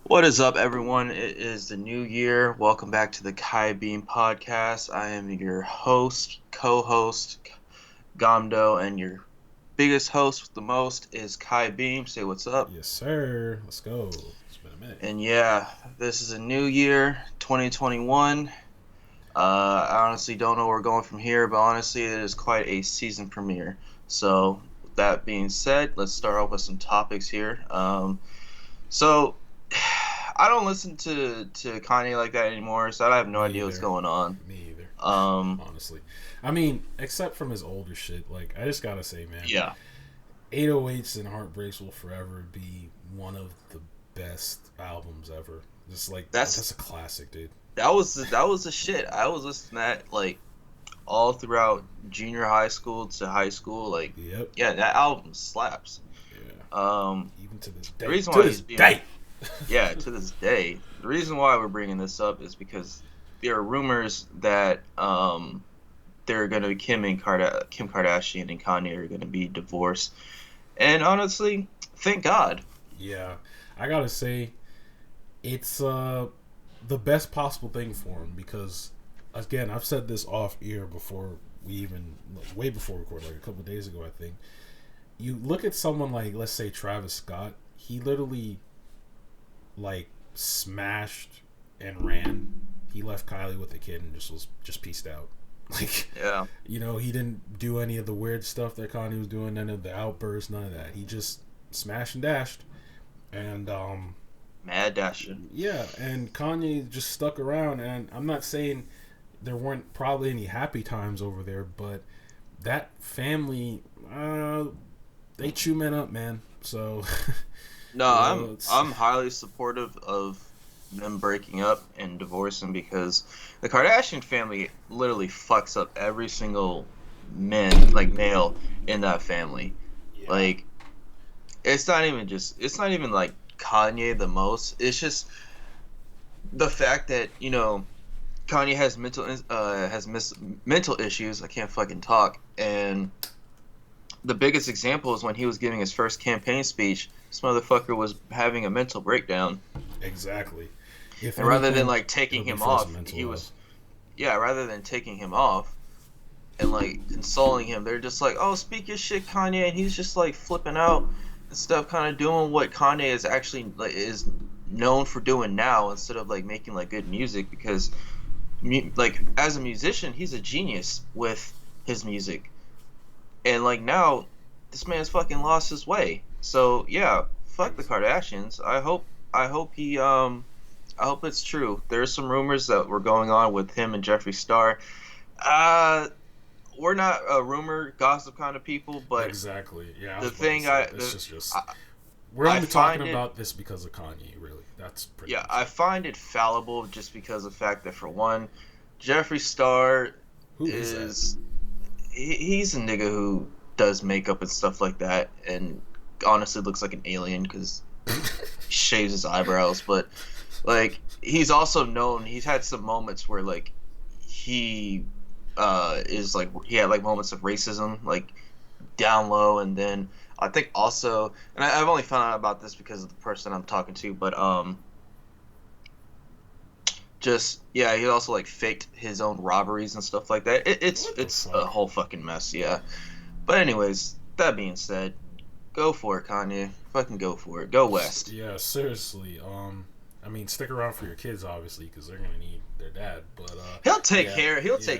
What is up, everyone? It is the new year. Welcome back to the Kai Beam podcast. I am your host, co-host, Gamdo, and your biggest host with the most is Kai Beam. Say what's up. Yes, sir. Let's go. It's been a minute. And yeah, this is a new year, 2021. I honestly don't know where we're going from here, but honestly, it is quite a season premiere. So, with that being said, let's start off with some topics here. So I don't listen to Kanye like that anymore, so I have no Me idea what's either. going on. Me either. Um, Honestly, I mean, except from his older shit. Like, I just gotta say, man, yeah, 808s and Heartbreaks will forever be one of the best albums ever. Just like that's that's a classic, dude. that was the shit. I was listening to that like all throughout junior high school to high school. Like, Yep. yeah, that album slaps. Yeah. Even to this The day. reason To why this he's being day. yeah to this day, the reason why we're bringing this up is because there are rumors that they're gonna be Kim Kardashian and Kanye are gonna be divorced. And honestly, thank God. Yeah. I gotta say, it's the best possible thing for him because again, I've said this off ear before we even like, way before we recorded, like a couple of days ago, I think. You look at someone like, let's say, Travis Scott. He literally like smashed and ran. He left Kylie with the kid and just pieced out. Like, Yeah, he didn't do any of the weird stuff that Kanye was doing, none of the outbursts, none of that. He just smashed and dashed. And mad dashing. yeah, and Kanye just stuck around. And I'm not saying there weren't probably any happy times over there, but that family, they chew men up, man. So, No, it's I'm highly supportive of them breaking up and divorcing because the Kardashian family literally fucks up every single male in that family. yeah, Like it's not even like Kanye the most. It's just the fact that, Kanye has mental issues. I can't fucking talk. And the biggest example is when he was giving his first campaign speech. This motherfucker was having a mental breakdown, exactly. If and rather than anything, like taking it'll be him for his off, mental he health. was yeah. Rather than taking him off and like consoling him, they're just like, "Oh, speak your shit, Kanye," and he's just like flipping out and stuff, kind of doing what Kanye is actually like is known for doing now, instead of like making like good music because like as a musician, he's a genius with his music. And like now, this man's fucking lost his way. So yeah, fuck the Kardashians. I hope it's true. There's some rumors that were going on with him and Jeffree Star. Uh we're not a rumor gossip kind of people, but Exactly. Yeah, I the was about to thing say this is I, just we're I only talking find it about this because of Kanye. Really, that's pretty yeah, much I it. find it fallible just because of the fact that, for one, Jeffree Star Who is that? is he's a nigga who does makeup and stuff like that, and honestly looks like an alien because he shaves his eyebrows. But like, he's also known. He's had some moments where like he is like he had like moments of racism, like down low, and then I think also, and I've only found out about this because of the person I'm talking to, but just yeah, he also like faked his own robberies and stuff like that. What the It's a fuck? whole fucking mess, yeah. But anyways, that being said, go for it, Kanye. Fucking go for it. Go west. Yeah, seriously. I mean, stick around for your kids, obviously, because they're gonna need their dad. But yeah, He'll take yeah,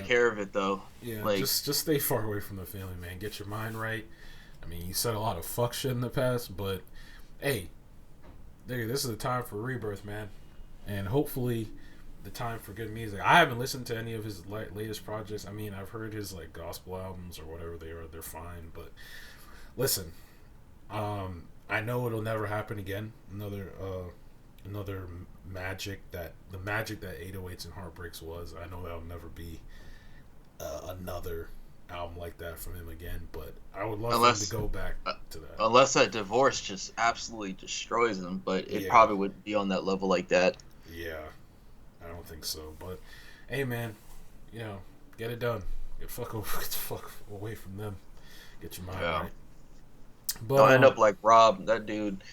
care of it though. yeah. Like, Just stay far away from the family, man. Get your mind right. I mean, you said a lot of fuck shit in the past, but hey, nigga, this is the time for rebirth, man. And hopefully, the time for good music. I haven't listened to any of his latest projects. I mean, I've heard his like gospel albums or whatever they are. They're fine, but listen, I know it'll never happen again. Another magic that the magic that 808s and Heartbreaks was. I know that'll never be another album like that from him again. But I would love for him to unless go back uh, to that. unless that divorce just absolutely destroys him, but it Yeah, probably wouldn't be on that level like that. yeah. I don't think so. But hey, man, you know, get it done. Get the fuck away from them. Get your mind Yeah. right. But Don't end up like Rob, that dude.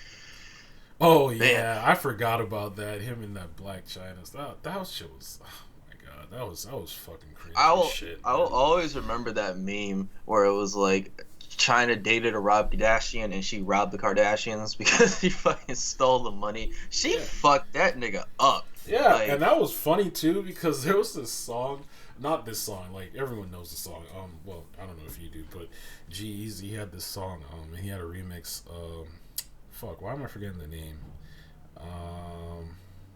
Oh Man, yeah, I forgot about that. Him and that Black China. That shit was. Oh my god, that was fucking crazy as shit, I will man. always remember that meme where it was like China dated a Rob Kardashian and she robbed the Kardashians because he fucking stole the money. She Yeah, fucked that nigga up. yeah, and Like, that was funny too because there was this song. Not this song, like everyone knows the song. Well, I don't know if you do, but G-Eazy had this song. And he had a remix. Fuck, why am I forgetting the name?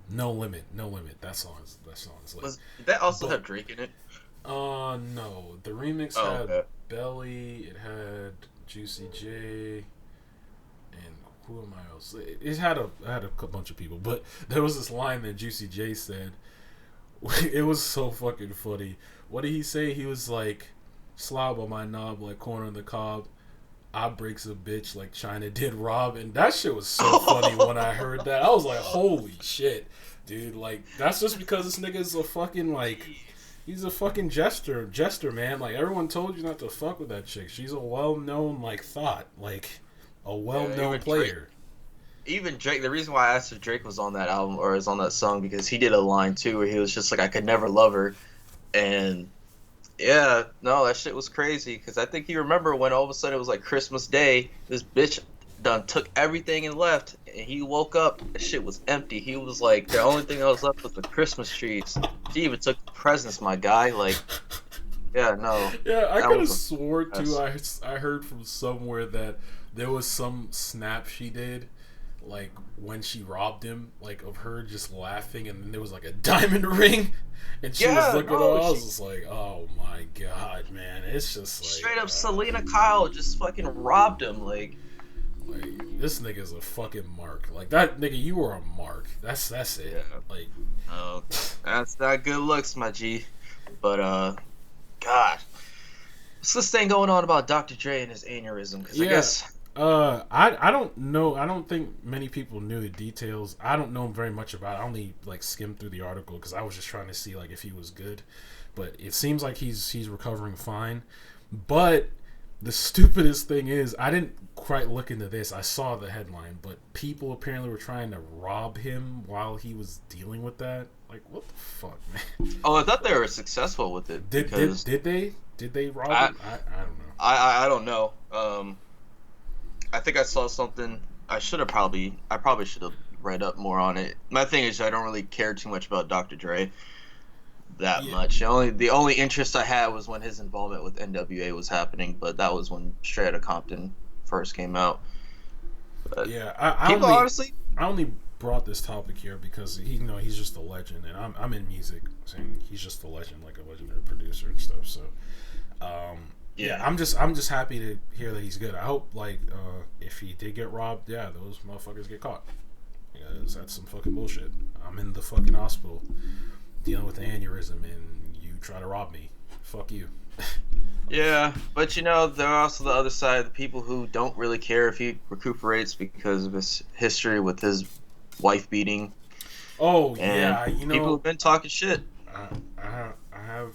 No Limit, No Limit. That song is like. did that also But have Drake in it? no. The remix Oh, had okay. Belly. It had Juicy J. And who am I else? It had a bunch of people, but there was this line that Juicy J said. It was so fucking funny. What did he say? He was like, "Slob on my knob like corn on the cob. I breaks a bitch like China did Rob," and that shit was so funny when I heard that. I was like, "Holy shit, dude!" Like that's just because this nigga's a fucking like, he's a fucking jester, man. Like everyone told you not to fuck with that chick. She's a well-known like thought, like a Yeah, well-known player. even Drake. The reason why I asked if Drake was on that album or is on that song because he did a line too where he was just like, "I could never love her," and yeah, no, that shit was crazy because I think you remember when all of a sudden it was like Christmas Day. This bitch done took everything and left, and he woke up. The shit was empty. He was like, the only thing that was left was the Christmas trees. She even took the presents, my guy. Like, yeah, no, Yeah, I that could have was swore a too. mess. I heard from somewhere that there was some snap she did, like when she robbed him, like of her just laughing, and then there was like a diamond ring, and she was Yeah, looking at no, all. I was she just like, oh my god, man, it's just straight up Selena Kyle just fucking robbed him. like this nigga's a fucking mark. Like that nigga, you were a mark. That's it. Yeah, Like, no, that's not good looks, my G. But God, what's this thing going on about Dr. Dre and his aneurysm? Because I yeah, guess. I don't know. I don't think many people knew the details. I don't know very much about it. I only like skimmed through the article because I was just trying to see like if he was good. But it seems like he's recovering fine. But the stupidest thing is I didn't quite look into this. I saw the headline, but people apparently were trying to rob him while he was dealing with that. Like what the fuck, man? Oh, I thought they were successful with it Did did because did they did they rob I him? I don't know. I don't know. I think I saw something. I probably should have read up more on it. My thing is I don't really care too much about Dr. Dre that Yeah, much. The only interest I had was when his involvement with NWA was happening, but that was when Straight Outta Compton first came out. But yeah. I people only honestly, I only brought this topic here because he's just a legend, and I'm in music, saying he's just a legend, like a legendary producer and stuff. So, yeah, yeah, I'm just happy to hear that he's good. I hope like if he did get robbed, yeah, those motherfuckers get caught. Because that's some fucking bullshit. I'm in the fucking hospital dealing with an aneurysm, and you try to rob me. Fuck you. yeah. But there are also the other side, the people who don't really care if he recuperates because of his history with his wife beating, Oh and yeah, people have been talking shit. I have.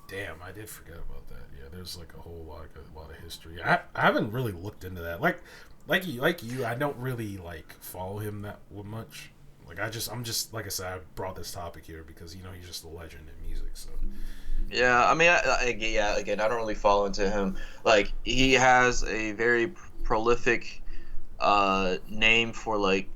Damn, I did forget about that. Yeah, there's like a whole lot of history. I haven't really looked into that. Like you, I don't really like follow him that much. Like I'm just like I said, I brought this topic here because he's just a legend in music. So Yeah, I mean, yeah, again, I don't really fall into him. Like, he has a very prolific name for like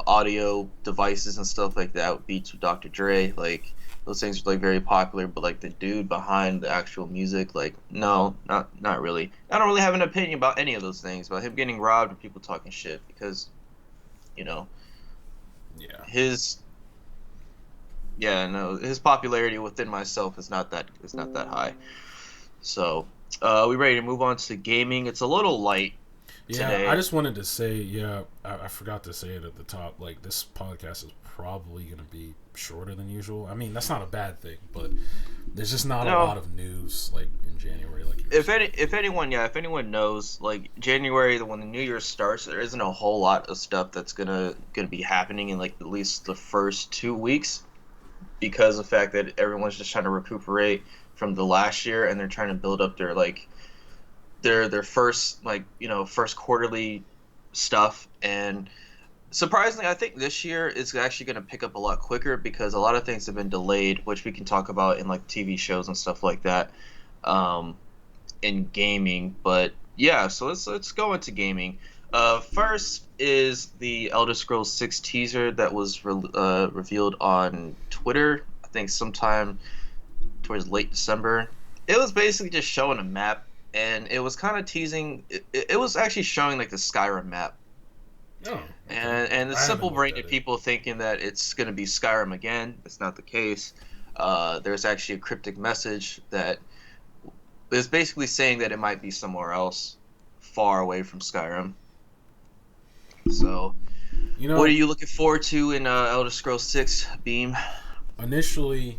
audio devices and stuff like that. Beats with Dr. Dre, like those things are like very popular. But like the dude behind the actual music, like no, not really. I don't really have an opinion about any of those things about him getting robbed or people talking shit because you know yeah, his yeah no his popularity within myself is not that high. So, we ready to move on to gaming? It's a little light yeah. I today. just wanted to say, yeah, I forgot to say it at the top. Like this podcast is probably gonna be shorter than usual. I mean, that's not a bad thing, but there's just not a No, lot of news like in January, like you were saying. if anyone knows, like January, when the New Year starts, there isn't a whole lot of stuff that's gonna be happening in like at least the first 2 weeks because of the fact that everyone's just trying to recuperate from the last year and they're trying to build up their like their first like first quarterly stuff and Surprisingly, I think this year it's actually going to pick up a lot quicker because a lot of things have been delayed, which we can talk about in like TV shows and stuff like that, um, in gaming. But yeah, so let's go into gaming. First is the Elder Scrolls 6 teaser that was revealed on Twitter. I think sometime towards late December. It was basically just showing a map, and it was kind of teasing. It was actually showing like the Skyrim map, Oh, okay. and the I haven't simple looked at brained it. people thinking that it's going to be Skyrim again. It's not the case. There's actually a cryptic message that is basically saying that it might be somewhere else, far away from Skyrim. So, You what are know, you looking forward to in Elder Scrolls 6, Beam? initially,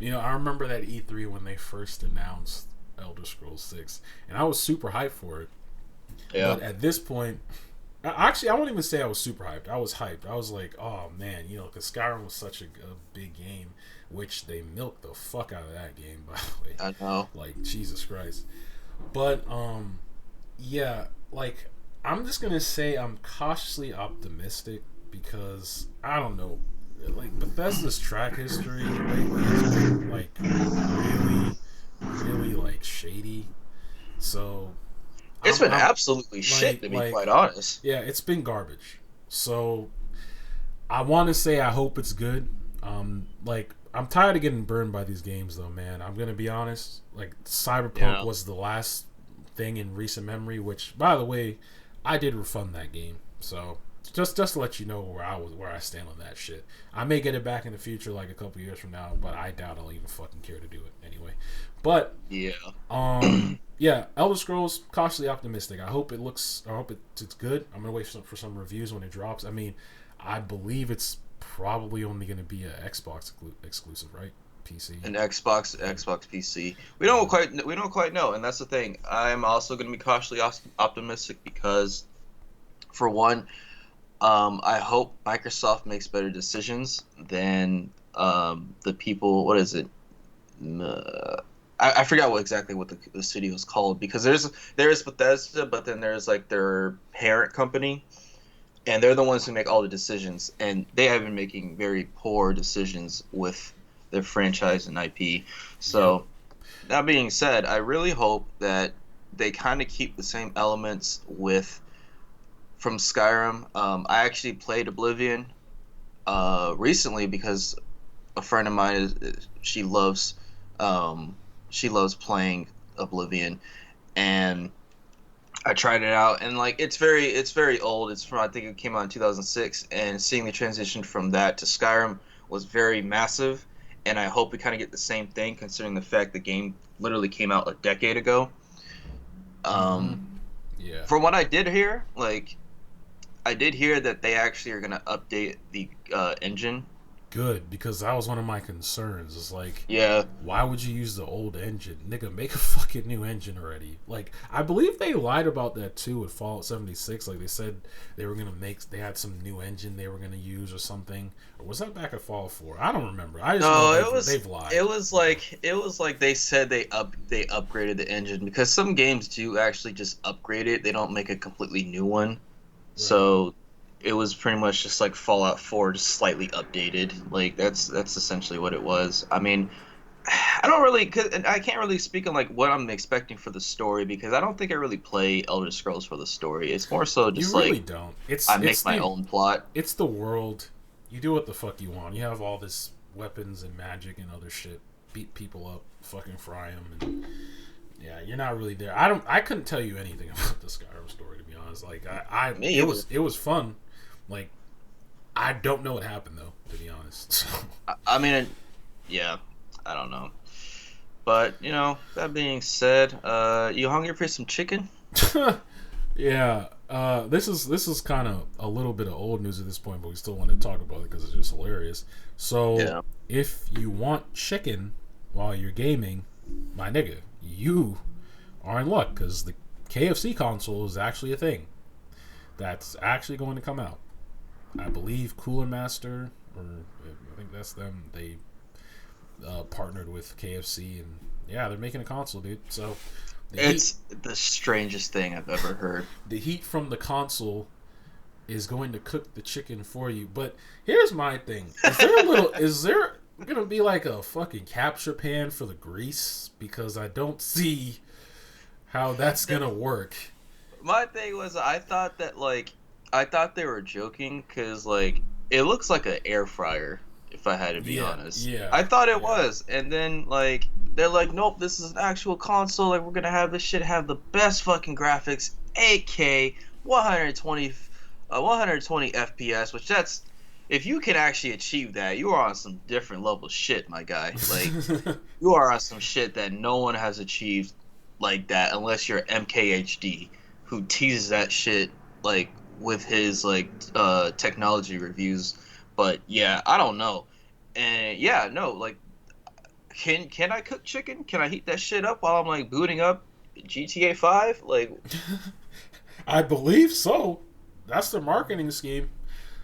I remember that E3 when they first announced Elder Scrolls 6, and I was super hyped for it. Yeah. But at this point, actually, I won't even say I was super hyped. I was hyped. I was like, oh man, because Skyrim was such a big game, which they milked the fuck out of that game, by the way. I know. Like, Jesus Christ. But, yeah, like, I'm just gonna say I'm cautiously optimistic because, I don't know, like, Bethesda's track history lately has been, like, really, really, like, shady. So, It's I'm, been I'm absolutely shit, like to be like quite honest. yeah, it's been garbage. So I want to say I hope it's good. Like I'm tired of getting burned by these games, though, man. I'm gonna be honest. Like Cyberpunk Yeah. was the last thing in recent memory. Which, by the way, I did refund that game. So just to let you know where I stand on that shit. I may get it back in the future, like a couple years from now, but I doubt I'll even fucking care to do it anyway. But Yeah. yeah, Elder Scrolls, cautiously optimistic. I hope it looks. I hope it's good. I'm gonna wait for some reviews when it drops. I mean, I believe it's probably only gonna be a Xbox exclusive, right? PC. An Xbox PC. Yeah. We don't quite know, and that's the thing. I'm also going to be cautiously optimistic because, for one, I hope Microsoft makes better decisions than the people. What is it? I forgot exactly what the studio is called because there is Bethesda, but then there's like their parent company, and they're the ones who make all the decisions, and they have been making very poor decisions with their franchise and IP. Yep. So that being said, I really hope that they kind of keep the same elements with from Skyrim. I actually played Oblivion recently because a friend of mine um, she loves playing Oblivion, and I tried it out, and like it's very old. It's from, I think it came out in 2006, and seeing the transition from that to Skyrim was very massive. And I hope we kind of get the same thing, considering the fact the game literally came out a decade ago. Mm-hmm. Um, Yeah. from what I did hear, like I did hear that they actually are gonna update the engine. Good, because that was one of my concerns. It's like, Yeah. why would you use the old engine, nigga? Make a fucking new engine already. Like, I believe they lied about that too with Fallout 76. Like, they said they had some new engine they were gonna use or something. Or was that back at Fallout 4? I don't remember. I just know No, it was they've lied. it was like it was like they said they upgraded the engine because some games do actually just upgrade it. They don't make a completely new one. Right. So it was pretty much just like Fallout 4, just slightly updated. Like that's essentially what it was. I mean, I don't really, and I can't really speak on like what I'm expecting for the story because I don't think I really play Elder Scrolls for the story. It's more so You just really like don't. I make my own plot. It's the world. You do what the fuck you want. You have all this weapons and magic and other shit. Beat people up, fucking fry them, and yeah, you're not really there. I couldn't tell you anything about the Skyrim story, to be honest. Like Me either. it was fun. Like I don't know what happened though, to be honest. I mean, yeah, I don't know. But that being said, you hungry for some chicken? So, yeah. This is kind of a little bit of old news at this point, but we still want to talk about it because it's just hilarious. So Yeah. if you want chicken while you're gaming, my nigga, you are in luck because the KFC console is actually a thing that's actually going to come out. I believe Cooler Master, or I think that's them. They partnered with KFC, and yeah, they're making a console, dude. So the heat, It's the strangest thing I've ever heard. the heat from the console is going to cook the chicken for you. But here's my thing: is there gonna be like a fucking capture pan for the grease? Because I don't see how that's gonna work. My thing was, I thought they were joking because like it looks like an air fryer. If I had to be honest, I thought it was, and then like they're like, nope, this is an actual console. Like we're gonna have this shit have the best fucking graphics, 8K, 120 FPS, which that's if you can actually achieve that, you are on some different level shit, my guy. Like you are on some shit that no one has achieved like that unless you're MKHD, who teases that shit like with his like technology reviews. But yeah, I don't know. And yeah, no, like can I cook chicken? Can I heat that shit up while I'm like booting up GTA 5? Like I believe so. That's the marketing scheme.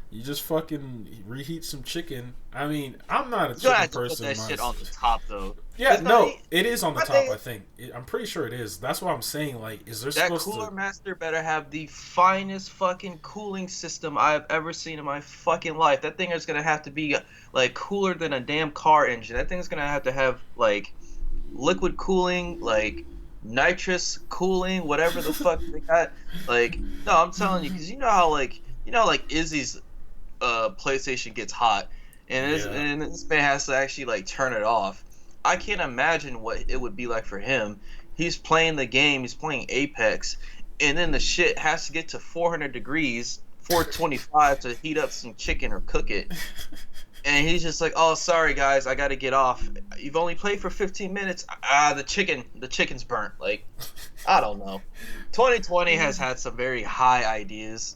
You just fucking reheat some chicken. I mean, I'm not a you chicken have to person. put that shit on the top though. Yeah, no, it is on the top. I think I'm pretty sure it is. That's what I'm saying. Like, is there that supposed cooler to? master better have the finest fucking cooling system I've ever seen in my fucking life. That thing is gonna have to be like cooler than a damn car engine. That thing's gonna have like liquid cooling, like nitrous cooling, whatever the fuck they got. Like, no, I'm telling you, because you know like Izzy's PlayStation gets hot, and this man has to actually like turn it off. I can't imagine what it would be like for him. He's playing the game, he's playing Apex, and then the shit has to get to 400 degrees, 425 to heat up some chicken or cook it. And he's just like, "Oh, sorry guys, I got to get off. You've only played for 15 minutes. The chicken's burnt." Like, I don't know. 2020 has had some very high ideas,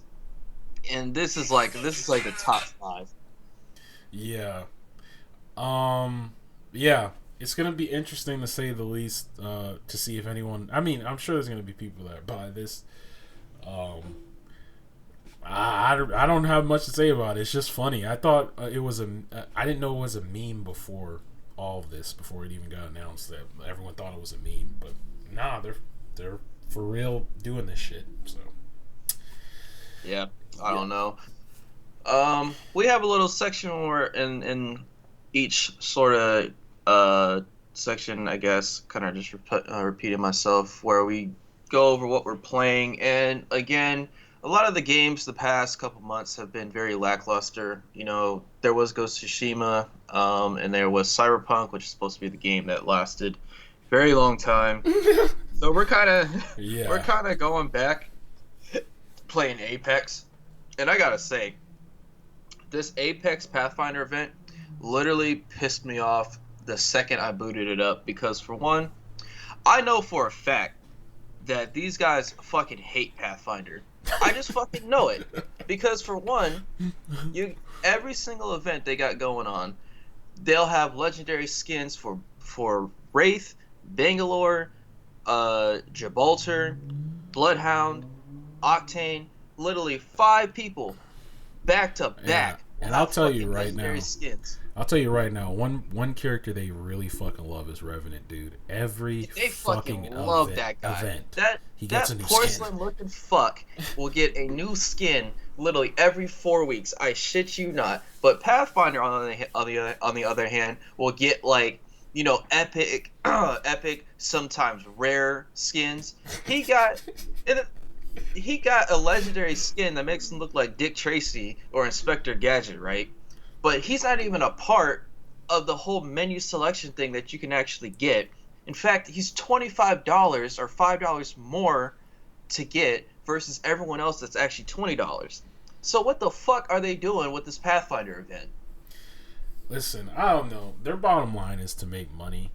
and this is like the top 5. Yeah. Yeah. It's gonna be interesting to say the least. To see if anyone. I mean, I'm sure there's gonna be people that buy this. I don't have much to say about it. It's just funny. I thought it was I didn't know it was a meme before all of this, before it even got announced. That everyone thought it was a meme, but nah, they're for real doing this shit. So yeah, I don't know. We have a little section where in each sort of section, I guess, kind of just repeating myself, where we go over what we're playing, and again. A lot of the games the past couple months have been very lackluster. You know, there was Ghost of Tsushima, and there was Cyberpunk, which is supposed to be the game that lasted a very long time. So we're kind of going back, playing Apex, and I gotta say, this Apex Pathfinder event literally pissed me off the second I booted it up because for one, I know for a fact that these guys fucking hate Pathfinder. I just fucking know it because for one, every single event they got going on, they'll have legendary skins for Wraith, Bangalore, Gibraltar, Bloodhound, Octane, literally 5 people back to back. And I'll tell you right now. Skins. I'll tell you right now, one character they really fucking love is Revenant, dude. They fucking love that guy. Event, he gets a new porcelain looking fuck will get a new skin literally every 4 weeks. I shit you not. But Pathfinder on the other hand will get like, you know, epic, sometimes rare skins. He got a legendary skin that makes him look like Dick Tracy or Inspector Gadget, right? But he's not even a part of the whole menu selection thing that you can actually get. In fact, he's $25 or $5 more to get versus everyone else that's actually $20. So what the fuck are they doing with this Pathfinder event? Listen, I don't know. Their bottom line is to make money.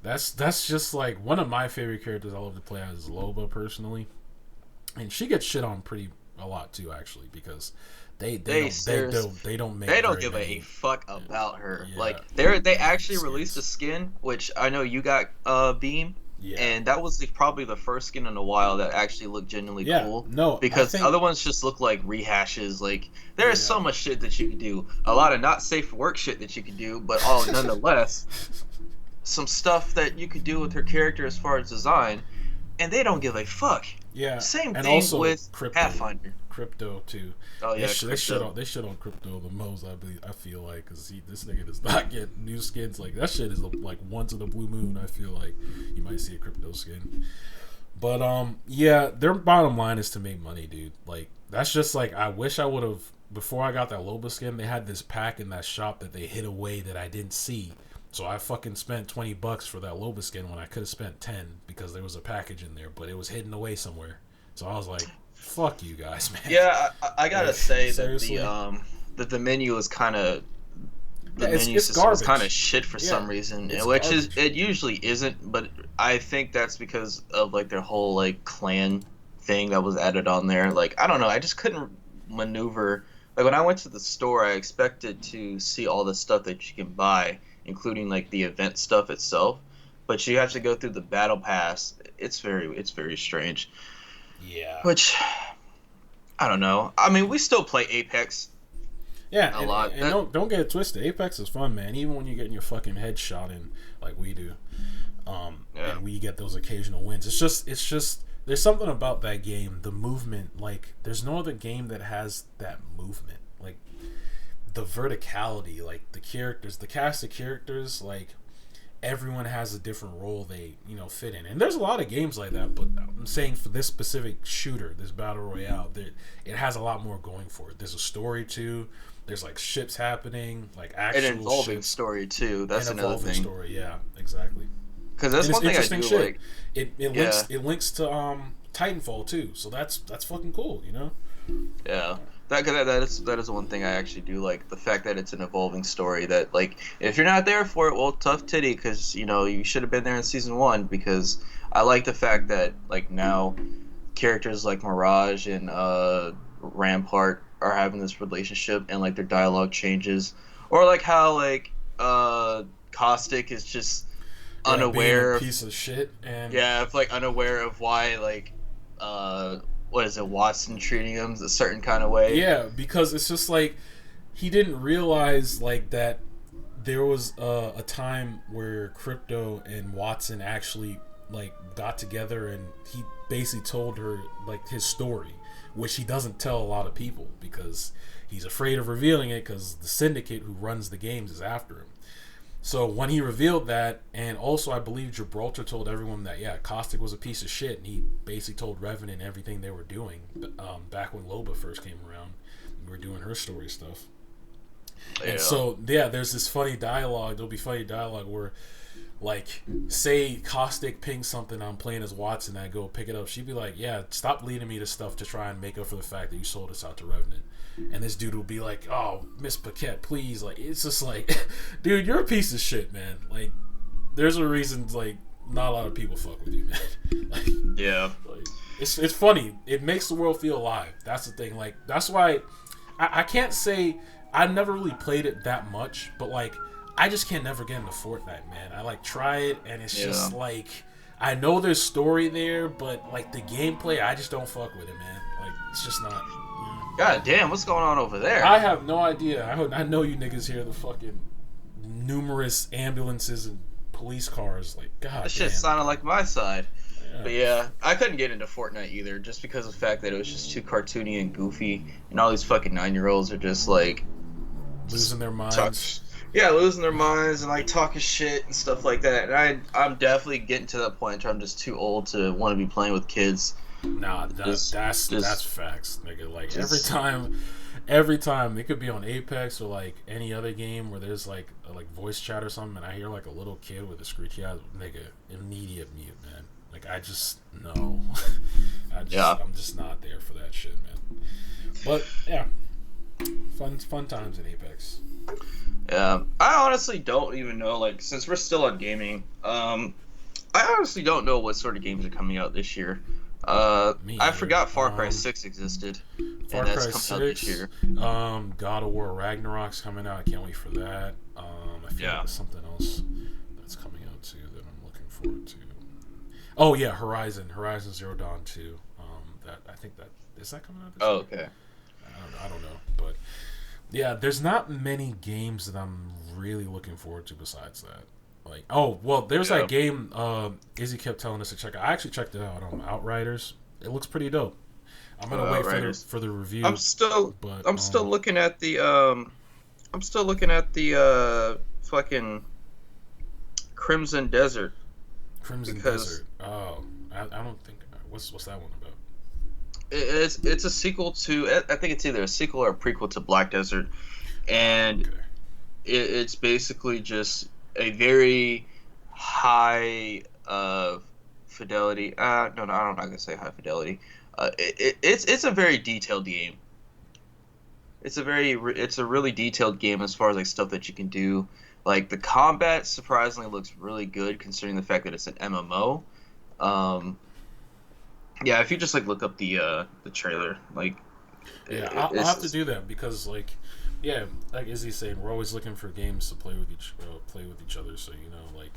That's just like one of my favorite characters I love to play as is Loba personally. And she gets shit on a lot too, actually, because they don't give a fuck about her. Yeah. Like they actually released a skin, which I know you got Beam. Yeah. And that was probably the first skin in a while that actually looked genuinely cool. No, because the other ones just look like rehashes. Like there is so much shit that you can do, a lot of not safe for work shit that you can do, but nonetheless, some stuff that you could do with her character as far as design, and they don't give a fuck. Yeah. Same thing with Pathfinder. Crypto too. Oh yeah, They crypto. shit on Crypto the most. I feel like because this nigga does not get new skins. Like that shit is like once in a blue moon. I feel like you might see a Crypto skin. But yeah, their bottom line is to make money, dude. Like that's just like I wish I would have before I got that Loba skin. They had this pack in that shop that they hid away that I didn't see. So I fucking spent $20 for that Loba skin when I could have spent 10 because there was a package in there, but it was hidden away somewhere. So I was like, "Fuck you guys, man." Yeah, I gotta Like say seriously, that the menu is kind of the yeah, menu it's system is kind of garbage. shit for Yeah, some reason, it's which is garbage. it usually isn't, but I think that's because of like their whole like clan thing that was added on there. Like I don't know, I just couldn't maneuver. Like when I went to the store, I expected to see all the stuff that you can buy, including like the event stuff itself, but you have to go through the battle pass. It's very strange. Yeah. Which I don't know. I mean, we still play Apex Yeah, a lot. and That don't get it twisted. Apex is fun, man. Even when you're getting your fucking head shot in like we do, yeah. and we get those occasional wins. It's just there's something about that game, the movement. Like there's no other game that has that movement. Like the verticality, like the characters, the cast of characters, like everyone has a different role they fit in, and there's a lot of games like that, but I'm saying for this specific shooter, this battle royale, it has a lot more going for it. There's a story too. There's like ships happening, like An actual involving ships, story too. an That's another evolving thing. story. Yeah, exactly. Because And that's it's one thing I interesting do shit. like. It Yeah, links to Titanfall too, so that's fucking cool. yeah. That is one thing I actually do like, the fact that it's an evolving story. That like, if you're not there for it, well, tough titty, because you should have been there in season one. Because I like the fact that like now characters like Mirage and Rampart are having this relationship, and like their dialogue changes, or like how like Caustic is just Yeah, being a unaware of, piece of shit and yeah, if like unaware of why like uh what is it, Watson treating him a certain kind of way. yeah, because it's just like he didn't realize like that there was a time where Crypto and Watson actually like got together, and he basically told her like his story, which he doesn't tell a lot of people because he's afraid of revealing it because the syndicate who runs the games is after him. So when he revealed that, and also I believe Gibraltar told everyone that yeah, Caustic was a piece of shit, and he basically told Revenant everything they were doing back when Loba first came around. We were doing her story stuff. And Yeah. so yeah, there's this funny dialogue. There'll be funny dialogue where, like, say Caustic pings something, I'm playing as Watson, I go pick it up. She'd be like, "Yeah, stop leading me to stuff to try and make up for the fact that you sold us out to Revenant." And this dude will be like, "Oh, Miss Paquette, please!" Like, it's just like, dude, you're a piece of shit, man. Like, there's a reason like not a lot of people fuck with you, man. like, Yeah. like it's funny. It makes the world feel alive. That's the thing. Like, that's why I can't say I never really played it that much, but like I just can't never get into Fortnite, man. I like try it, and it's Yeah. just like I know there's story there, but like the gameplay, I just don't fuck with it, man. Like it's just not. God damn, what's going on over there? I have no idea. I know you niggas hear the fucking numerous ambulances and police cars. Like, That god shit damn. sounded like my side. Yeah. But yeah, I couldn't get into Fortnite either, just because of the fact that it was just too cartoony and goofy, and all these fucking 9-year-olds are just like, just Losing their talk, minds. yeah, losing their minds and like talking shit and stuff like that. And I'm definitely getting to that point where I'm just too old to want to be playing with kids. Nah, Just, that's just, facts, nigga. Like just, every time it could be on Apex or like any other game where there's like voice chat or something, and I hear like a little kid with a screechy ass, nigga, immediate mute, man. Like I just no, yeah. I'm just not there for that shit, man. But yeah, fun times in Apex. Yeah, I honestly don't even know. Like, since we're still on gaming, I honestly don't know what sort of games are coming out this year. Me I either. forgot Far Cry 6 existed, Far and that's Cry coming out this 6, year. God of War Ragnarok's coming out. I can't wait for that. I feel like Yeah. there's something else that's coming out too that I'm looking forward to. Oh yeah, Horizon Zero Dawn 2. That I think that is that coming out this Oh, year. okay. I don't know, but yeah, there's not many games that I'm really looking forward to besides that. Like, oh well, there's Yeah. that game Izzy kept telling us to check out. I actually checked it out. Outriders. It looks pretty dope. I'm gonna wait for Right. the I'm review, still but I'm still looking at the fucking Crimson Desert Crimson because Desert. Oh, I don't think what's that one about? it's a sequel to I think it's either a sequel or a prequel to Black Desert, and Okay. it's basically just a very high fidelity. No, I'm not gonna say high fidelity. It's a very detailed game. It's a really detailed game as far as like stuff that you can do. Like the combat surprisingly looks really good considering the fact that it's an MMO. Um, yeah, if you just like look up the trailer, like Yeah, I'll it's have to do that because yeah, like Izzy's saying, we're always looking for games to play with each other. So like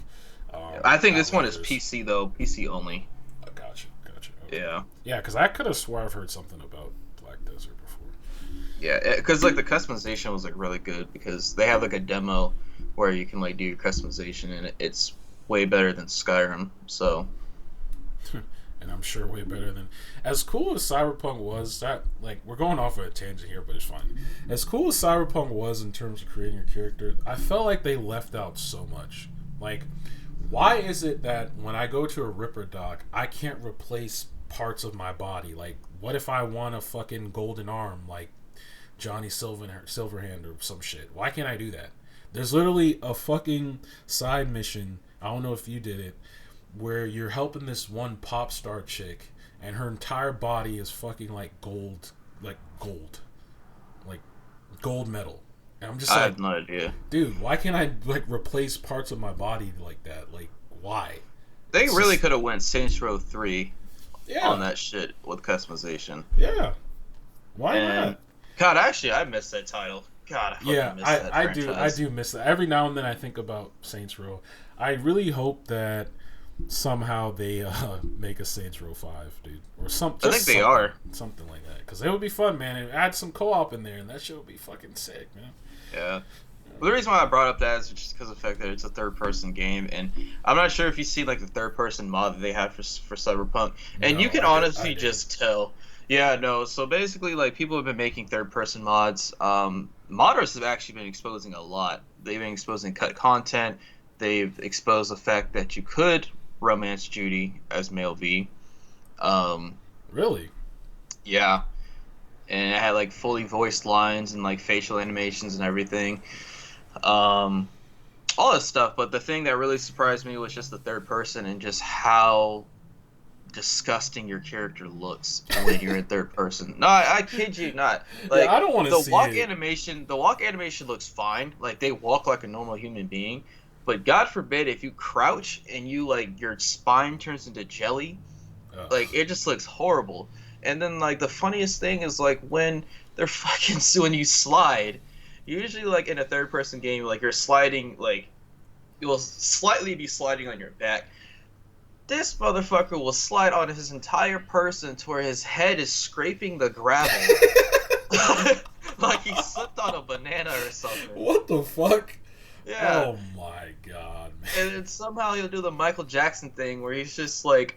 I think this one is Outriders. PC though, PC only. Gotcha. Okay. Yeah. Yeah, because I could have swore I've heard something about Black Desert before. Yeah, because like the customization was like really good because they have like a demo where you can like do your customization and it's way better than Skyrim. So And I'm sure way better than as cool as Cyberpunk was. That like we're going off of a tangent here, but it's fine. As cool as Cyberpunk was in terms of creating your character, I felt like they left out so much. Like, why is it that when I go to a Ripper dock, I can't replace parts of my body? Like, what if I want a fucking golden arm, like Johnny Silverhand or some shit? Why can't I do that? There's literally a fucking side mission. I don't know if you did it, where you're helping this one pop star chick, and her entire body is fucking like gold, like gold, like gold metal. And I'm just I like, have no idea. dude, why can't I like replace parts of my body like that? Like, why? They It's really just could have went Saints Row 3 on yeah, that shit with customization. yeah. Why And not? God, actually, I missed that title. God, I Yeah, fucking missed that I franchise. do miss that. Every now and then I think about Saints Row. I really hope that somehow they make a Saints Row 5, dude, or I just think they are. something like that, because it would be fun, man, and add some co-op in there, and that shit would be fucking sick, man. Yeah. Well, the reason why I brought up that is just because of the fact that it's a third-person game, and I'm not sure if you see like the third-person mod that they have for Cyberpunk, and you No, can I honestly didn't. just tell. Yeah, no. So basically, like people have been making third-person mods. Modders have actually been exposing a lot. They've been exposing cut content. They've exposed the fact that you could romance Judy as male V. Um, Really? yeah, and it had like fully voiced lines and like facial animations and everything. Um, all this stuff, but the thing that really surprised me was just the third person and just how disgusting your character looks when you're in third person. No, I kid you not. Yeah, I Like don't want to see it. the walk animation looks fine. Like they walk like a normal human being. But God forbid if you crouch and you like your spine turns into jelly, Ugh. like it just looks horrible. And then like the funniest thing is like when they're fucking when you slide, usually like in a third person game, like you're sliding like you will slightly be sliding on your back. This motherfucker will slide on his entire person to where his head is scraping the gravel. Like he slipped on a banana or something. What the fuck? Yeah. Oh my god, man. And then somehow he'll do the Michael Jackson thing where he's just like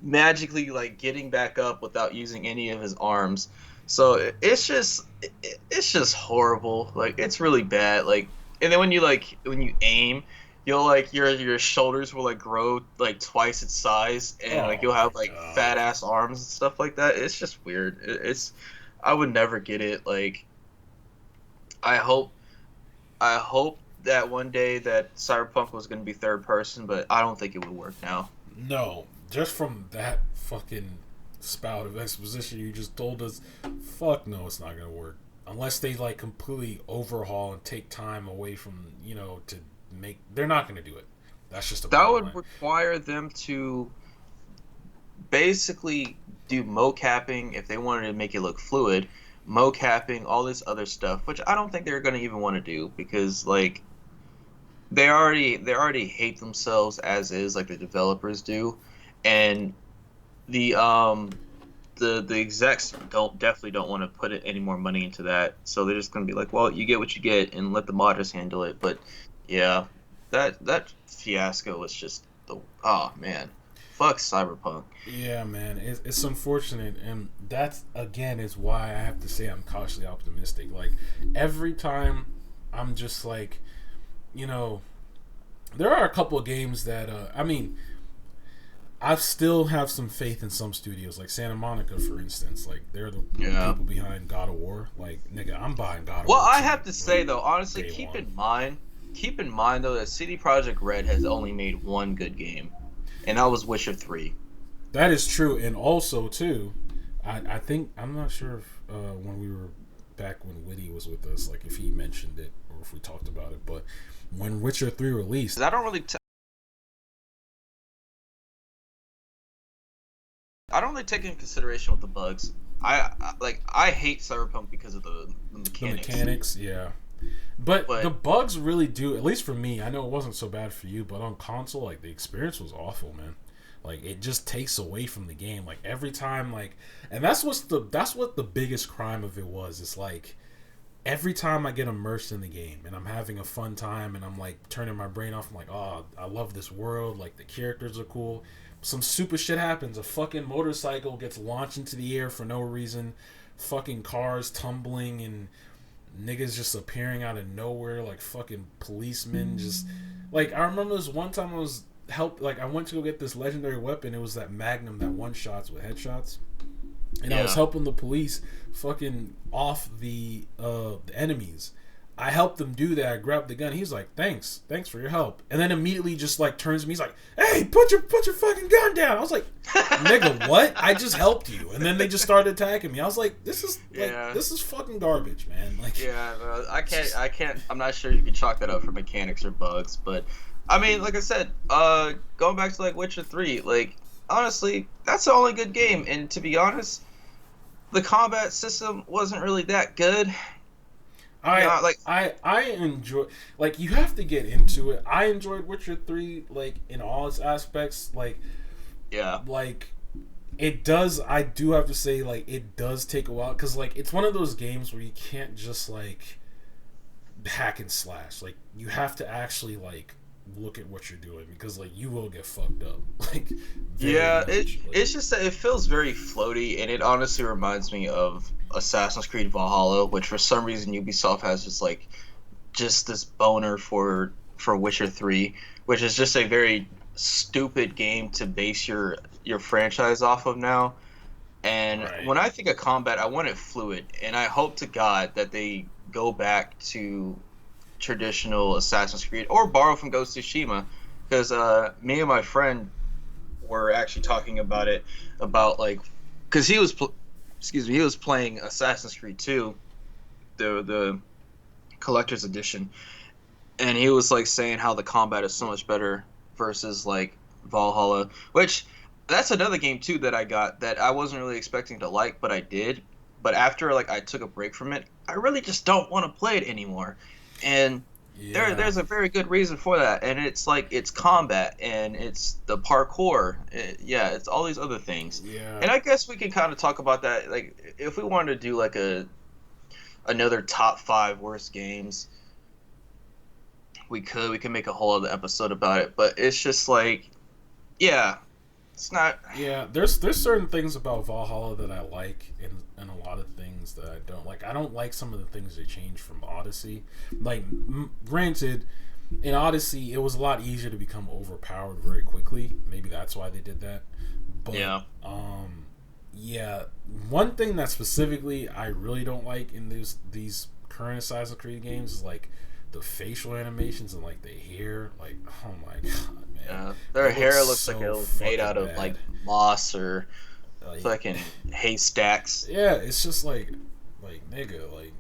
magically like getting back up without using any of his arms. So it's just horrible. Like it's really bad. Like and then when you aim, you'll like your shoulders will like grow like twice its size and like Oh you'll my have like god. fat ass arms and stuff like that. It's just weird. It's I would never get it. Like I hope I hope that one day that Cyberpunk was going to be third person, but I don't think it would work now. No, just from that fucking spout of exposition you just told us, fuck no, it's not gonna work. Unless they like completely overhaul and take time away from, to make. They're not gonna do it. That's just a That bottom would line. require them to basically do mocapping if they wanted to make it look fluid, mocapping, all this other stuff, which I don't think they're going to even want to do because like they already hate themselves as is like the developers do, and the the execs definitely don't want to put any more money into that, so they're just going to be like, well, you get what you get and let the modders handle it. But yeah, that fiasco was just the oh man. fuck Cyberpunk. Yeah, man, it's unfortunate, and that's again is why I have to say I'm cautiously optimistic. Like every time, I'm just like, you know, there are a couple of games that I mean, I still have some faith in some studios, like Santa Monica, for instance. Like they're the Yeah. people behind God of War. Like nigga, I'm buying God of Well, War I 2 have to like say though, honestly, day one. keep in mind though that CD Projekt Red has only made one good game, and that was Witcher 3. That is true, and also too, I think I'm not sure if when we were back when Witty was with us, like if he mentioned it or if we talked about it, but when Witcher 3 released, 'Cause I don't really take into consideration with the bugs. I hate Cyberpunk because of the the mechanics. mechanics, yeah. But the But bugs really do, at least for me, I know it wasn't so bad for you, but on console, like the experience was awful, man. Like it just takes away from the game. Like every time, like, and that's what the biggest crime of it was. It's like every time I get immersed in the game and I'm having a fun time and I'm like turning my brain off, I'm like, oh, I love this world. Like the characters are cool. Some stupid shit happens. A fucking motorcycle gets launched into the air for no reason. Fucking cars tumbling and niggas just appearing out of nowhere like fucking policemen. Just like I remember this one time I was like I went to go get this legendary weapon. It was that Magnum that one shots with headshots, and I was yeah, helping the police fucking off the enemies. I helped them do that. I grabbed the gun. He's like, thanks for your help. And then immediately just like turns to me. He's like, hey, put your fucking gun down. I was like, nigga, what? I just helped you. And then they just started attacking me. I was like, yeah, this is fucking garbage, man. Like, yeah. just, I can't. I'm not sure you can chalk that up for mechanics or bugs, but I mean, like I said, going back to like Witcher 3, like honestly, that's the only good game. And to be honest, the combat system wasn't really that good. You I know, like I enjoy, like, you have to get into it. I enjoyed Witcher 3 like in all its aspects. yeah, Like it does, I do have to say, like, it does take a while cuz like it's one of those games where you can't just like hack and slash. Like you have to actually like look at what you're doing because like you will get fucked up. Like very yeah. much. Like It's just that it feels very floaty, and it honestly reminds me of Assassin's Creed Valhalla, which for some reason Ubisoft has just this boner for Witcher 3, which is just a very stupid game to base your franchise off of now. And right. when I think of combat, I want it fluid, and I hope to God that they go back to traditional Assassin's Creed or borrow from Ghost of Tsushima, because me and my friend were actually talking about it, about like, because excuse me, he was playing Assassin's Creed 2, the collector's edition, and he was like saying how the combat is so much better versus like Valhalla, which that's another game too that I got that I wasn't really expecting to like, but I did. But after like I took a break from it, I really just don't want to play it anymore. And Yeah. there's a very good reason for that, and it's like it's combat and it's the parkour. Yeah, it's all these other things. Yeah. And I guess we can kind of talk about that, like if we wanted to do like a another top 5 worst games, we could make a whole other episode about it, but it's just like, yeah, it's not. Yeah, there's certain things about Valhalla that I like, and a lot of things that I don't like. I don't like some of the things they changed from Odyssey. Like, granted, in Odyssey, it was a lot easier to become overpowered very quickly. Maybe that's why they did that. But Yeah, yeah, one thing that specifically I really don't like in these current Assassin's Creed games is like the facial animations and like the hair. Like, oh my god, man, yeah, their it looks hair looks like it so was made fucking out of like bad. moss or Like, fucking haystacks. yeah, it's just like nigga, like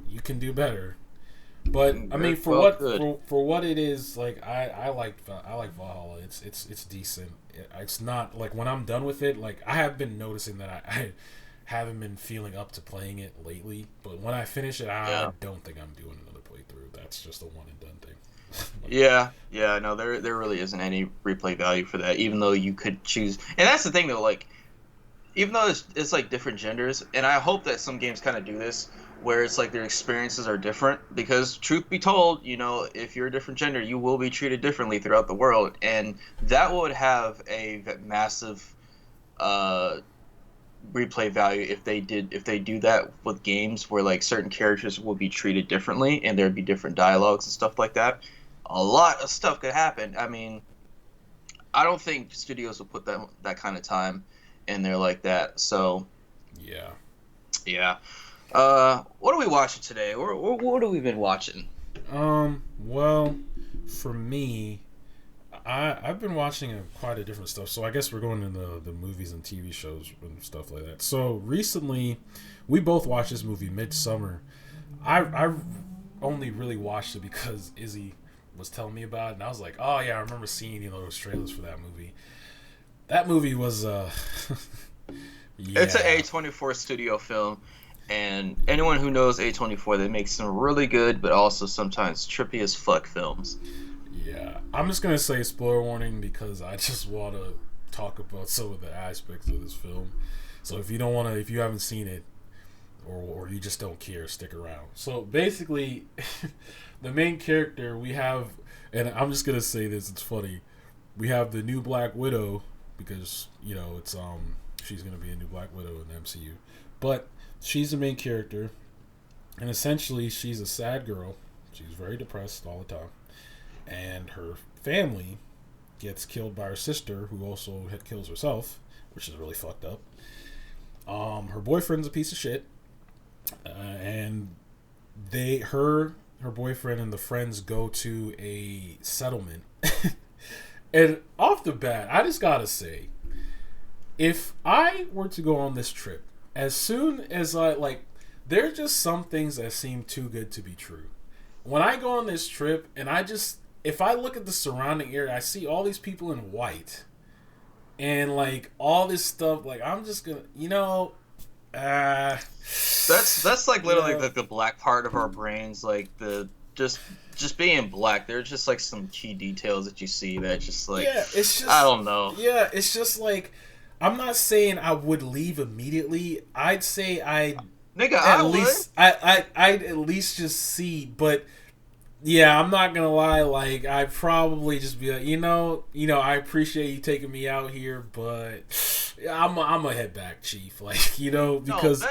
you can do better. But I mean, Very well, good. for what it is, like I like Valhalla. It's decent. It's not like when I'm done with it. Like I have been noticing that I haven't been feeling up to playing it lately. But when I finish it, I Yeah, don't think I'm doing another playthrough. That's just a one and done thing. Like, yeah, yeah. No, there really isn't any replay value for that, even though you could choose. And that's the thing though, like even though it's like different genders, and I hope that some games kind of do this, where it's like their experiences are different. Because truth be told, if you're a different gender, you will be treated differently throughout the world, and that would have a massive uh, replay value if they do that with games where like certain characters will be treated differently and there'd be different dialogues and stuff like that. A lot of stuff could happen. I mean, I don't think studios will put that kind of time in there like that. So Yeah. yeah. What are we watching today? What have we been watching? Well, for me, I've been watching quite a different stuff. So I guess we're going into the movies and TV shows and stuff like that. So recently, we both watched this movie, Midsummer. I only really watched it because Izzy was telling me about it, and I was like, oh yeah, I remember seeing those trailers for that movie. That movie was yeah. It's an A24 studio film, and anyone who knows A24, they make some really good but also sometimes trippy as fuck films. Yeah, I'm just gonna say spoiler warning because I just want to talk about some of the aspects of this film. So if if you haven't seen it, or you just don't care, stick around. So basically, the main character we have, and I'm just gonna say this, it's funny. We have the new Black Widow because it's she's gonna be a new Black Widow in the MCU, but she's the main character, and essentially she's a sad girl. She's very depressed all the time. And her family gets killed by her sister, who also kills herself, which is really fucked up. Her boyfriend's a piece of shit, and her boyfriend and the friends go to a settlement. And off the bat, I just gotta say, if I were to go on this trip, as soon as there are just some things that seem too good to be true. When I go on this trip, and if I look at the surrounding area, I see all these people in white, and like all this stuff. Like I'm just gonna, That's like literally the black part of our brains, like the just being black. There's just like some key details that you see that just like it's just I don't know. Yeah, it's just like I'm not saying I would leave immediately. I'd say I'd at least just see, but. Yeah, I'm not gonna lie. Like, I'd probably just be like, I appreciate you taking me out here, but I'm gonna head back, Chief. Like, because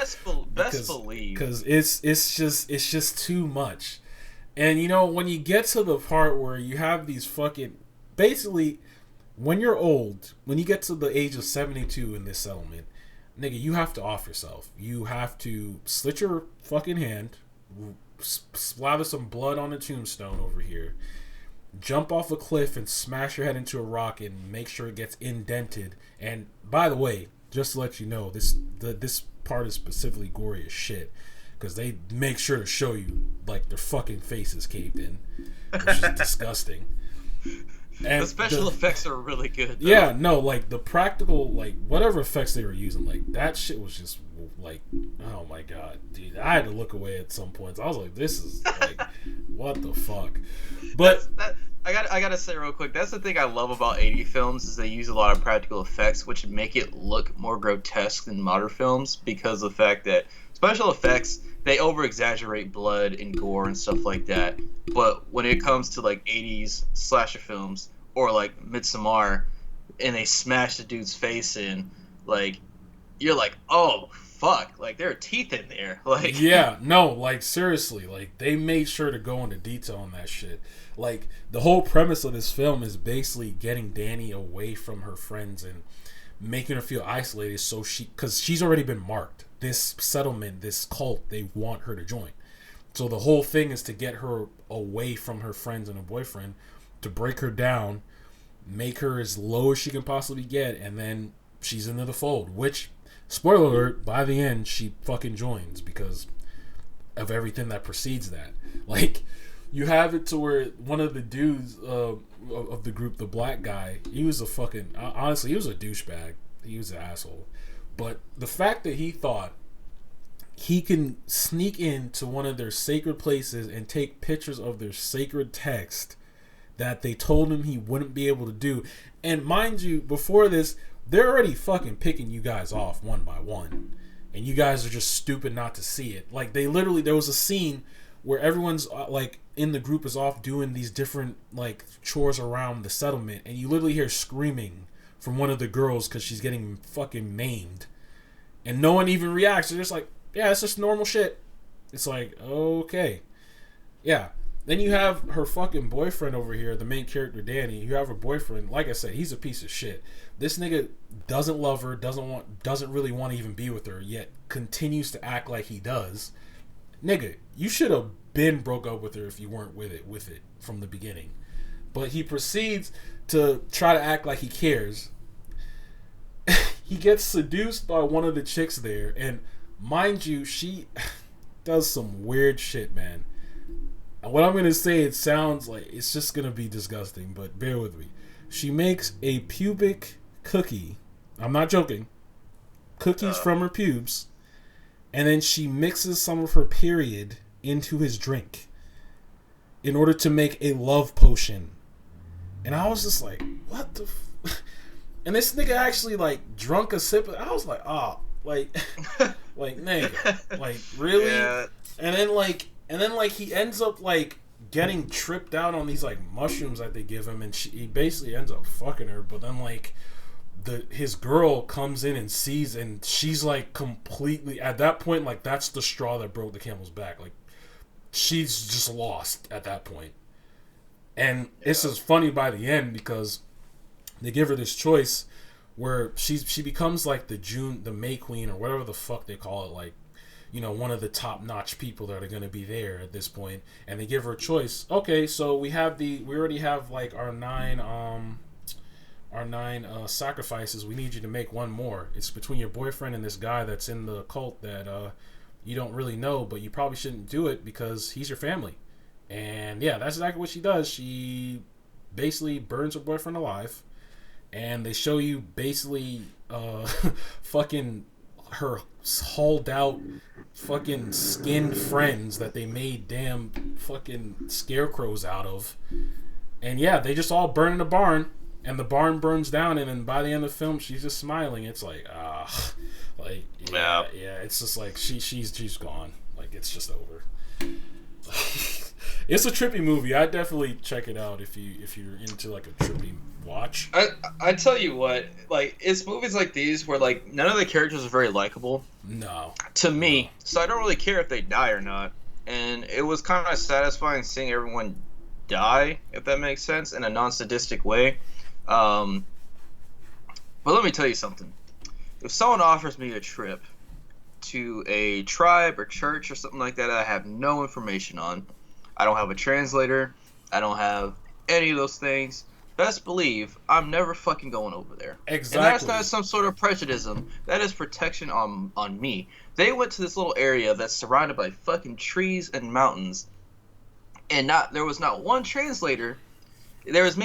best believe because it's just too much. And when you get to the part where you have these fucking basically, when you're old, when you get to the age of 72 in this settlement, nigga, you have to off yourself. You have to slit your fucking hand. Slather some blood on a tombstone over here, jump off a cliff and smash your head into a rock and make sure it gets indented. And by the way, just to let you know, this part is specifically gory as shit because they make sure to show you like their fucking faces caved in, which is disgusting. And the special effects are really good though. Yeah, no, like the practical, like whatever effects they were using, like that shit was just like, oh my god, dude, I had to look away at some points. I was like, this is like, what the fuck? But I gotta say real quick, that's the thing I love about 80 films is they use a lot of practical effects, which make it look more grotesque than modern films because of the fact that special effects, they over exaggerate blood and gore and stuff like that. But when it comes to like 80s slasher films or like Midsommar, and they smash the dude's face in, like you're like, oh fuck, like there are teeth in there. Like yeah, no, like seriously, like they made sure to go into detail on that shit. Like the whole premise of this film is basically getting Danny away from her friends and making her feel isolated, so because she's already been marked. This settlement, this cult, they want her to join. So the whole thing is to get her away from her friends and her boyfriend, to break her down, make her as low as she can possibly get, and then she's into the fold. Which, spoiler alert, by the end, she fucking joins because of everything that precedes that. Like, you have it to where one of the dudes of the group, the black guy, he was a fucking, honestly, he was a douchebag. He was an asshole. But the fact that he thought he can sneak into one of their sacred places and take pictures of their sacred text that they told him he wouldn't be able to do. And mind you, before this, they're already fucking picking you guys off one by one. and you guys are just stupid not to see it. Like, they literally, there was a scene where everyone's like in the group is off doing these different like chores around the settlement, and you literally hear screaming from one of the girls because she's getting fucking maimed, and no one even reacts. They're just like, yeah, it's just normal shit. It's like, okay, yeah. Then you have her fucking boyfriend over here, the main character Danny. You have her boyfriend. Like I said, he's a piece of shit. This nigga doesn't love her, doesn't really want to even be with her, yet continues to act like he does. Nigga, you should have been broke up with her if you weren't with it from the beginning. But he proceeds to try to act like he cares. He gets seduced by one of the chicks there, and mind you, she does some weird shit, man. And what I'm gonna say, it sounds like it's just gonna be disgusting, but bear with me. She makes a pubic cookie. I'm not joking. Cookies from her pubes, and then she mixes some of her period into his drink in order to make a love potion. And I was just like, what the and this nigga actually like drunk a sip. I was like, oh, like like nigga, like really? Yeah. And then like he ends up like getting tripped out on these like mushrooms that they give him, and he basically ends up fucking her. But then like his girl comes in and sees, and she's like completely at that point, like that's the straw that broke the camel's back. Like she's just lost at that point. And it's just funny by the end because they give her this choice where she becomes like the May Queen or whatever the fuck they call it, like, you know, one of the top notch people that are going to be there at this point. And they give her a choice. Okay, so we already have like our nine sacrifices. We need you to make one more. It's between your boyfriend and this guy that's in the cult that you don't really know, but you probably shouldn't do it because he's your family. And yeah, that's exactly what she does. She basically burns her boyfriend alive, and they show you basically fucking her hauled out fucking skinned friends that they made damn fucking scarecrows out of. And yeah, they just all burn in a barn, and the barn burns down, and then by the end of the film she's just smiling. It's like like yeah, it's just like she's gone. Like it's just over. It's a trippy movie. I'd definitely check it out if you're into like a trippy watch. I tell you what, like it's movies like these where like none of the characters are very likable. No. To me. No. So I don't really care if they die or not. And it was kind of satisfying seeing everyone die, if that makes sense, in a non-sadistic way. But let me tell you something. If someone offers me a trip to a tribe or church or something like that I have no information on, I don't have a translator, I don't have any of those things, best believe I'm never fucking going over there. Exactly. And that's not some sort of prejudice. That is protection on me. They went to this little area that's surrounded by fucking trees and mountains, and there was not one translator. There was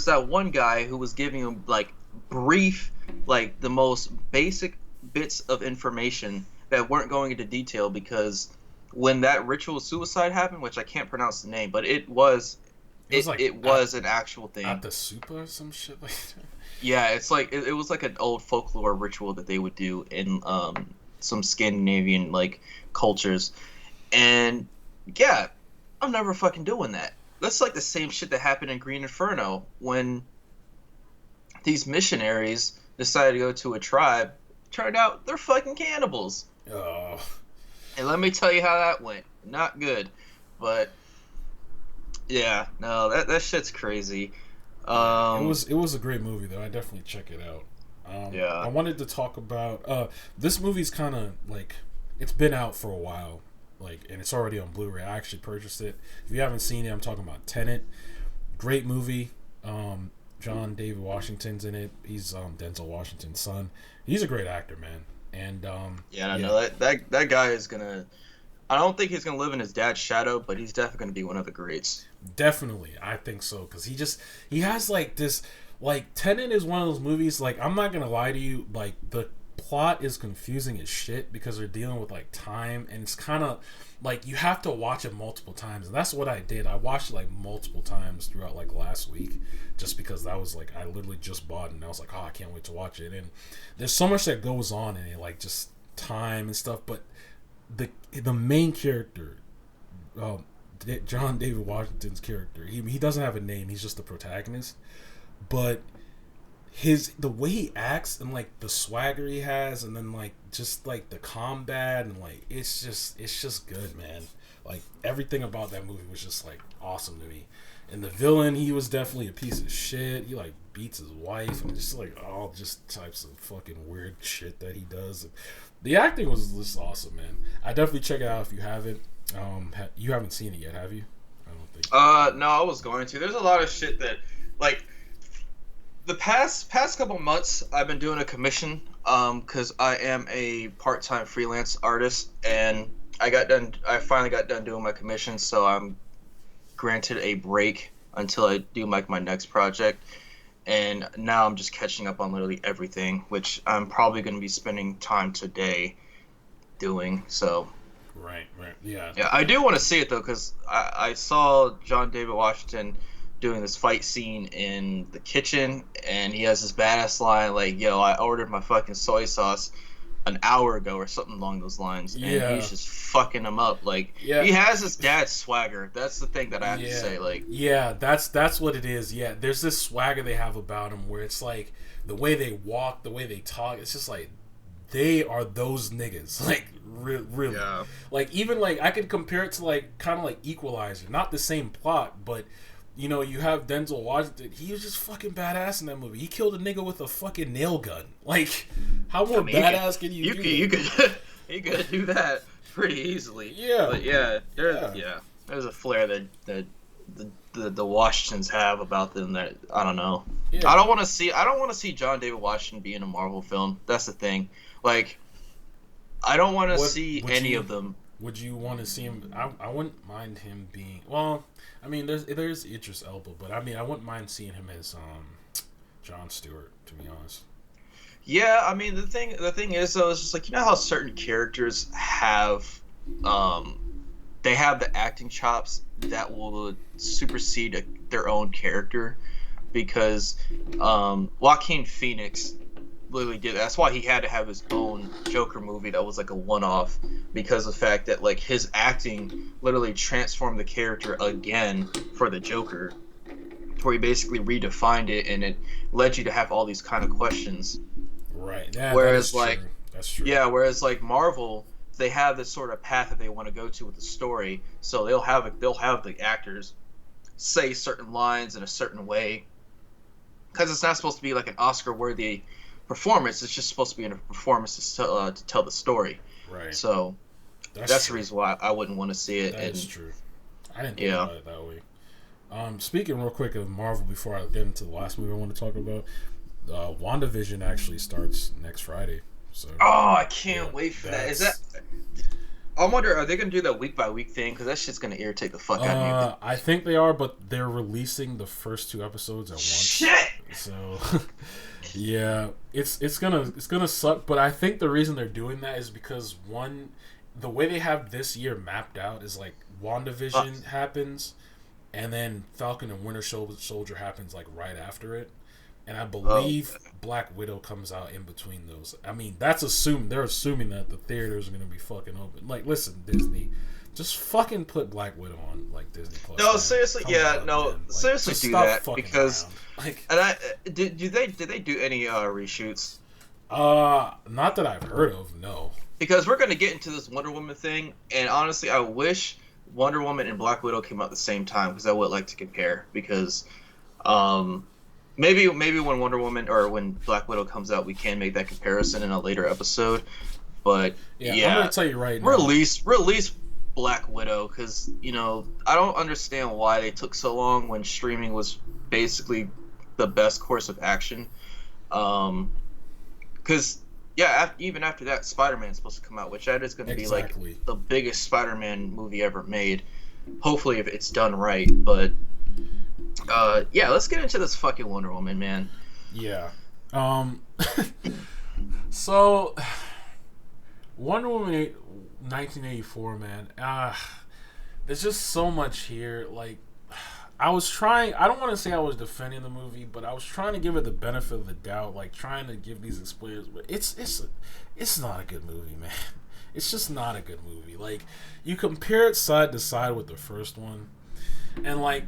that one guy who was giving them like brief, like the most basic bits of information that weren't going into detail, because when that ritual suicide happened, which I can't pronounce the name, but it was an actual thing. At the super or some shit like that. Yeah, it's like it was like an old folklore ritual that they would do in some Scandinavian like cultures, and yeah, I'm never fucking doing that. That's like the same shit that happened in Green Inferno when these missionaries decided to go to a tribe. Turned out they're fucking cannibals. Oh. And let me tell you how that went. Not good. But yeah, no, that shit's crazy. It was a great movie though. I definitely check it out. Yeah. I wanted to talk about this movie's kind of like, it's been out for a while, like, and it's already on Blu-ray. I actually purchased it. If you haven't seen it, I'm talking about Tenet. Great movie. John David Washington's in it. He's Denzel Washington's son. He's a great actor, man. And no, that guy is gonna. I don't think he's gonna live in his dad's shadow, but he's definitely gonna be one of the greats. Definitely, I think so, because he has like this, like Tenet is one of those movies. Like, I'm not gonna lie to you, like the plot is confusing as shit because they're dealing with like time, and it's kind of like you have to watch it multiple times, and that's what I did. I watched it like multiple times throughout like last week, just because that was like I literally just bought it, and I was like, oh, I can't wait to watch it. And there's so much that goes on, and it like just time and stuff, but the main character, John David Washington's character, he doesn't have a name. He's just the protagonist, but the way he acts and like the swagger he has, and then like just like the combat, and like it's just good, man. Like everything about that movie was just like awesome to me. And the villain, he was definitely a piece of shit. He like beats his wife and just like all just types of fucking weird shit that he does. The acting was just awesome, man. I definitely check it out if you haven't. You haven't seen it yet, have you? I don't think. No, I was going to. There's a lot of shit that, like, the past couple months, I've been doing a commission, because I am a part-time freelance artist, and I finally got done doing my commission, so I'm granted a break until I do my next project, and now I'm just catching up on literally everything, which I'm probably going to be spending time today doing. So Right, yeah. I do want to see it though, because I saw John David Washington doing this fight scene in the kitchen, and he has this badass line like, "Yo, I ordered my fucking soy sauce an hour ago," or something along those lines, and he's just fucking him up. Like, he has his dad's swagger. That's the thing that I have to say. Like, that's what it is. Yeah, there's this swagger they have about him where it's like the way they walk, the way they talk. It's just like they are those niggas. Like, really. Yeah. Like, even like I could compare it to like kind of like Equalizer. Not the same plot, but you know, you have Denzel Washington. He was just fucking badass in that movie. He killed a nigga with a fucking nail gun. Like, how more badass can you do? You could do that pretty easily. Yeah. But there's a flair that the Washingtons have about them that I don't know. Yeah. I don't want to see John David Washington be in a Marvel film. That's the thing. Like, I don't want to see any of them. Would you want to see him? I wouldn't mind him being. Well, I mean, there's Idris Elba, but I mean, I wouldn't mind seeing him as Jon Stewart, to be honest. Yeah, I mean, the thing is though, it's just like, you know how certain characters have, they have the acting chops that will supersede their own character, because Joaquin Phoenix literally did. That's why he had to have his own Joker movie that was like a one-off, because of the fact that like his acting literally transformed the character again for the Joker, where he basically redefined it, and it led you to have all these kind of questions. Right. Yeah, whereas that's true. Yeah, whereas like Marvel, they have this sort of path that they want to go to with the story, so they'll have the actors say certain lines in a certain way, because it's not supposed to be like an Oscar-worthy performance. It's just supposed to be a performance to tell the story. Right. So that's the reason why I wouldn't want to see it. That is true. I didn't think about it that way. Speaking real quick of Marvel, before I get into the last movie I want to talk about, WandaVision actually starts next Friday. So I can't wait for that. Is that? I wonder, are they going to do that week by week thing? Because that shit's going to irritate the fuck out of me. I think they are, but they're releasing the first 2 episodes at once. Shit. So yeah, it's gonna suck. But I think the reason they're doing that is because, one, the way they have this year mapped out is like WandaVision happens, and then Falcon and Winter Soldier happens like right after it. And I believe Black Widow comes out in between those. I mean, they're assuming that the theaters are going to be fucking open. Like, listen, Disney, just fucking put Black Widow on, like, Disney Plus. No, seriously, seriously do that, because like, and did they do any reshoots? Not that I've heard of, no. Because we're going to get into this Wonder Woman thing, and honestly, I wish Wonder Woman and Black Widow came out at the same time, because I would like to compare, because Maybe when Wonder Woman or when Black Widow comes out, we can make that comparison in a later episode. But yeah, I'm gonna tell you right now. Release Black Widow, because I don't understand why they took so long when streaming was basically the best course of action. Because even after that, Spider-Man's supposed to come out, which that is going to be like the biggest Spider-Man movie ever made. Hopefully, if it's done right, but. Let's get into this fucking Wonder Woman, man. Yeah. So, Wonder Woman 1984, man. There's just so much here. Like, I was trying. I don't want to say I was defending the movie, but I was trying to give it the benefit of the doubt, like trying to give these explainers. But it's not a good movie, man. It's just not a good movie. Like you compare it side to side with the first one, and like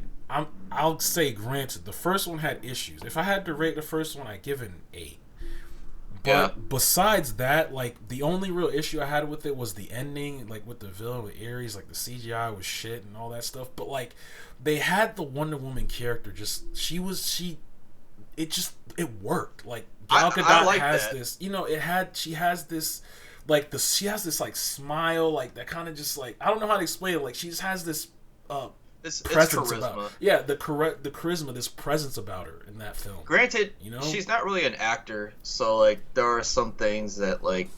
I'll say, granted, the first one had issues. If I had to rate the first one, I'd give it an 8. But besides that, like the only real issue I had with it was the ending, like with the villain with Ares, like the CGI was shit and all that stuff. But like they had the Wonder Woman character, it worked. Like Gal Gadot like has that. this, she has this like smile, like that kind of just like I don't know how to explain it. Like she just has this It's presence charisma. the charisma, this presence about her in that film. Granted, You know, she's not really an actor, so like there are some things that like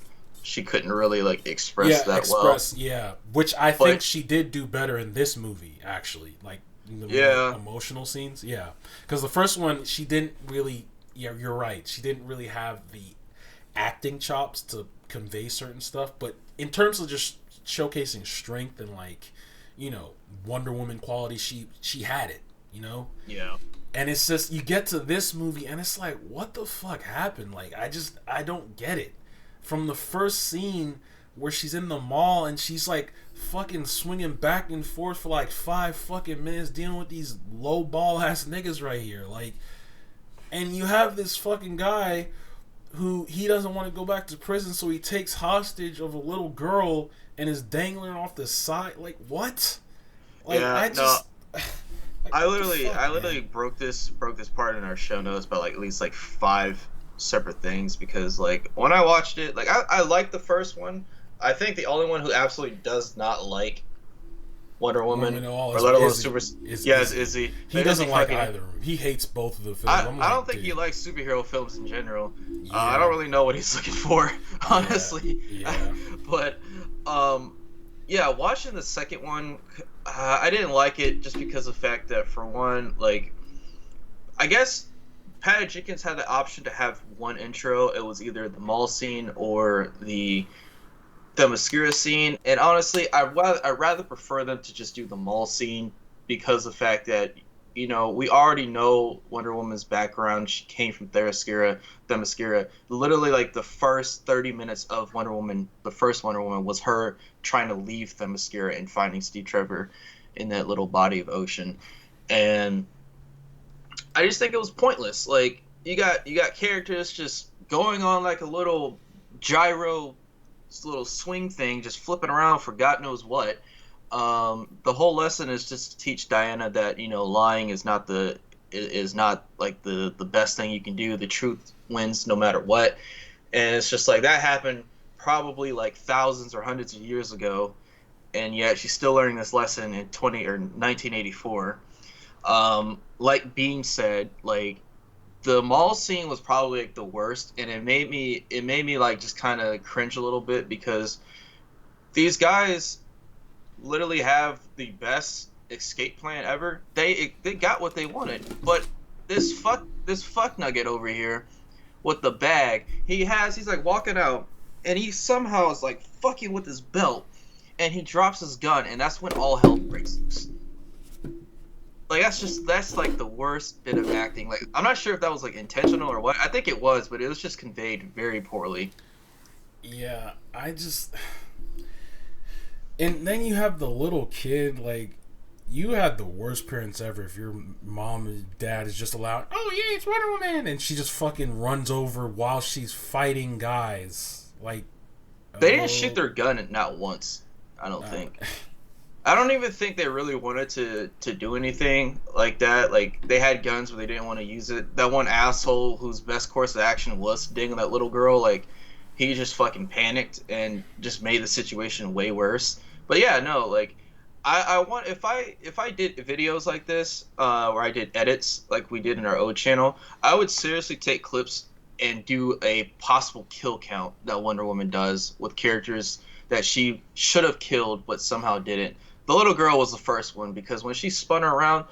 she couldn't really like express well. Yeah, which I think she did do better in this movie, actually. Like in the more emotional scenes, yeah. Because the first one, she didn't really. Yeah, you're right. She didn't really have the acting chops to convey certain stuff. But in terms of just showcasing strength and like, Wonder Woman quality, she had it. Yeah. And it's just you get to this movie and it's like, what the fuck happened? Like I don't get it. From the first scene where she's in the mall and she's like fucking swinging back and forth for like 5 fucking minutes dealing with these low ball ass niggas right here, like, and you have this fucking guy who he doesn't want to go back to prison, so he takes hostage of a little girl and is dangling off the side. Like what? Like I literally broke this part in our show notes by like at least like 5 separate things, because like when I watched it, like I liked the first one. I think the only one who absolutely does not like Wonder Woman, or let alone is Izzy. He doesn't like either. He hates both of the films. I don't think he likes superhero films in general. Yeah. I don't really know what he's looking for, honestly. Yeah. But yeah, watching the second one, I didn't like it just because of the fact that, for one, like, I guess Patty Jenkins had the option to have one intro. It was either the mall scene or the Themyscira scene, and honestly, I'd rather prefer them to just do the mall scene, because of the fact that, we already know Wonder Woman's background. She came from Themyscira. Literally, like, the first 30 minutes of Wonder Woman, the first Wonder Woman, was her trying to leave Themyscira and finding Steve Trevor in that little body of ocean. And I just think it was pointless. Like, you got characters just going on like a little gyro, this little swing thing, just flipping around for God knows what. The whole lesson is just to teach Diana that, lying is not like the best thing you can do. The truth wins no matter what. And it's just like that happened probably like thousands or hundreds of years ago, and yet she's still learning this lesson in 1984. Like Bean said, like, the mall scene was probably like the worst, and it made me like just kind of cringe a little bit, because these guys literally have the best escape plan ever. They got what they wanted, but this fuck nugget over here with the bag, he's like walking out, and he somehow is like fucking with his belt, and he drops his gun, and that's when all hell breaks loose. Like, that's like the worst bit of acting. Like, I'm not sure if that was like intentional or what. I think it was, but it was just conveyed very poorly. Yeah, and then you have the little kid, like, you had the worst parents ever if your mom and dad is just allowed, oh yeah, it's Wonder Woman, and she just fucking runs over while she's fighting guys. Like, they didn't shoot their gun not once, I don't think. I don't even think they really wanted to do anything like that. Like, they had guns, but they didn't want to use it. That one asshole whose best course of action was to ding on that little girl, like, he just fucking panicked and just made the situation way worse. But yeah, no, like, I want, if I did videos like this, where I did edits like we did in our old channel, I would seriously take clips and do a possible kill count that Wonder Woman does with characters that she should have killed but somehow didn't. The little girl was the first one, because when she spun her around,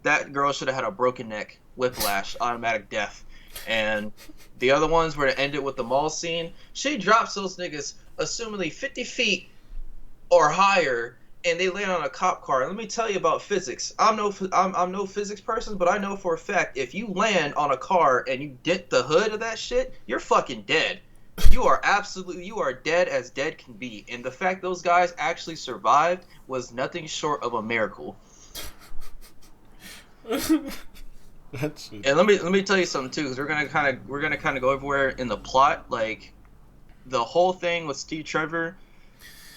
that girl should have had a broken neck, whiplash, automatic death. And the other ones were to end it with the mall scene. She drops those niggas assumingly 50 feet or higher, and they land on a cop car. And let me tell you about physics. I'm no physics person, but I know for a fact if you land on a car and you dent the hood of that shit, you're fucking dead. You are dead as dead can be. And the fact those guys actually survived was nothing short of a miracle. That's it. And let me tell you something too, because we're gonna kind of go everywhere in the plot. Like the whole thing with Steve Trevor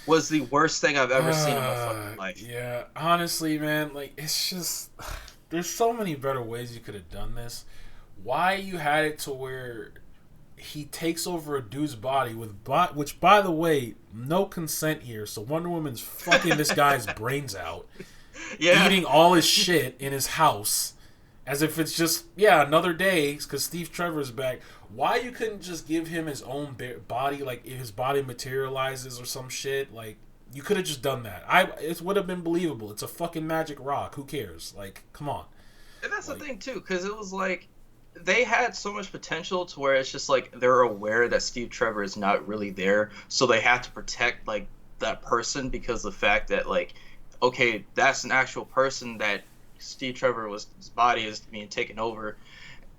was the worst thing I've ever seen in my fucking life. Yeah, honestly, man, like it's just there's so many better ways you could have done this. Why you had it to where he takes over a dude's body which, by the way, no consent here. So Wonder Woman's fucking this guy's brains out, Yeah, eating all his shit in his house, as if it's just another day because Steve Trevor's back. Why you couldn't just give him his own body, like if his body materializes or some shit? Like you could have just done that. It would have been believable. It's a fucking magic rock. Who cares? Like, come on. and that's the thing too, because it was like they had so much potential to where it's just like they're aware that Steve Trevor is not really there, so they have to protect like that person because the fact that like, okay, that's an actual person that Steve Trevor was his body is being taken over,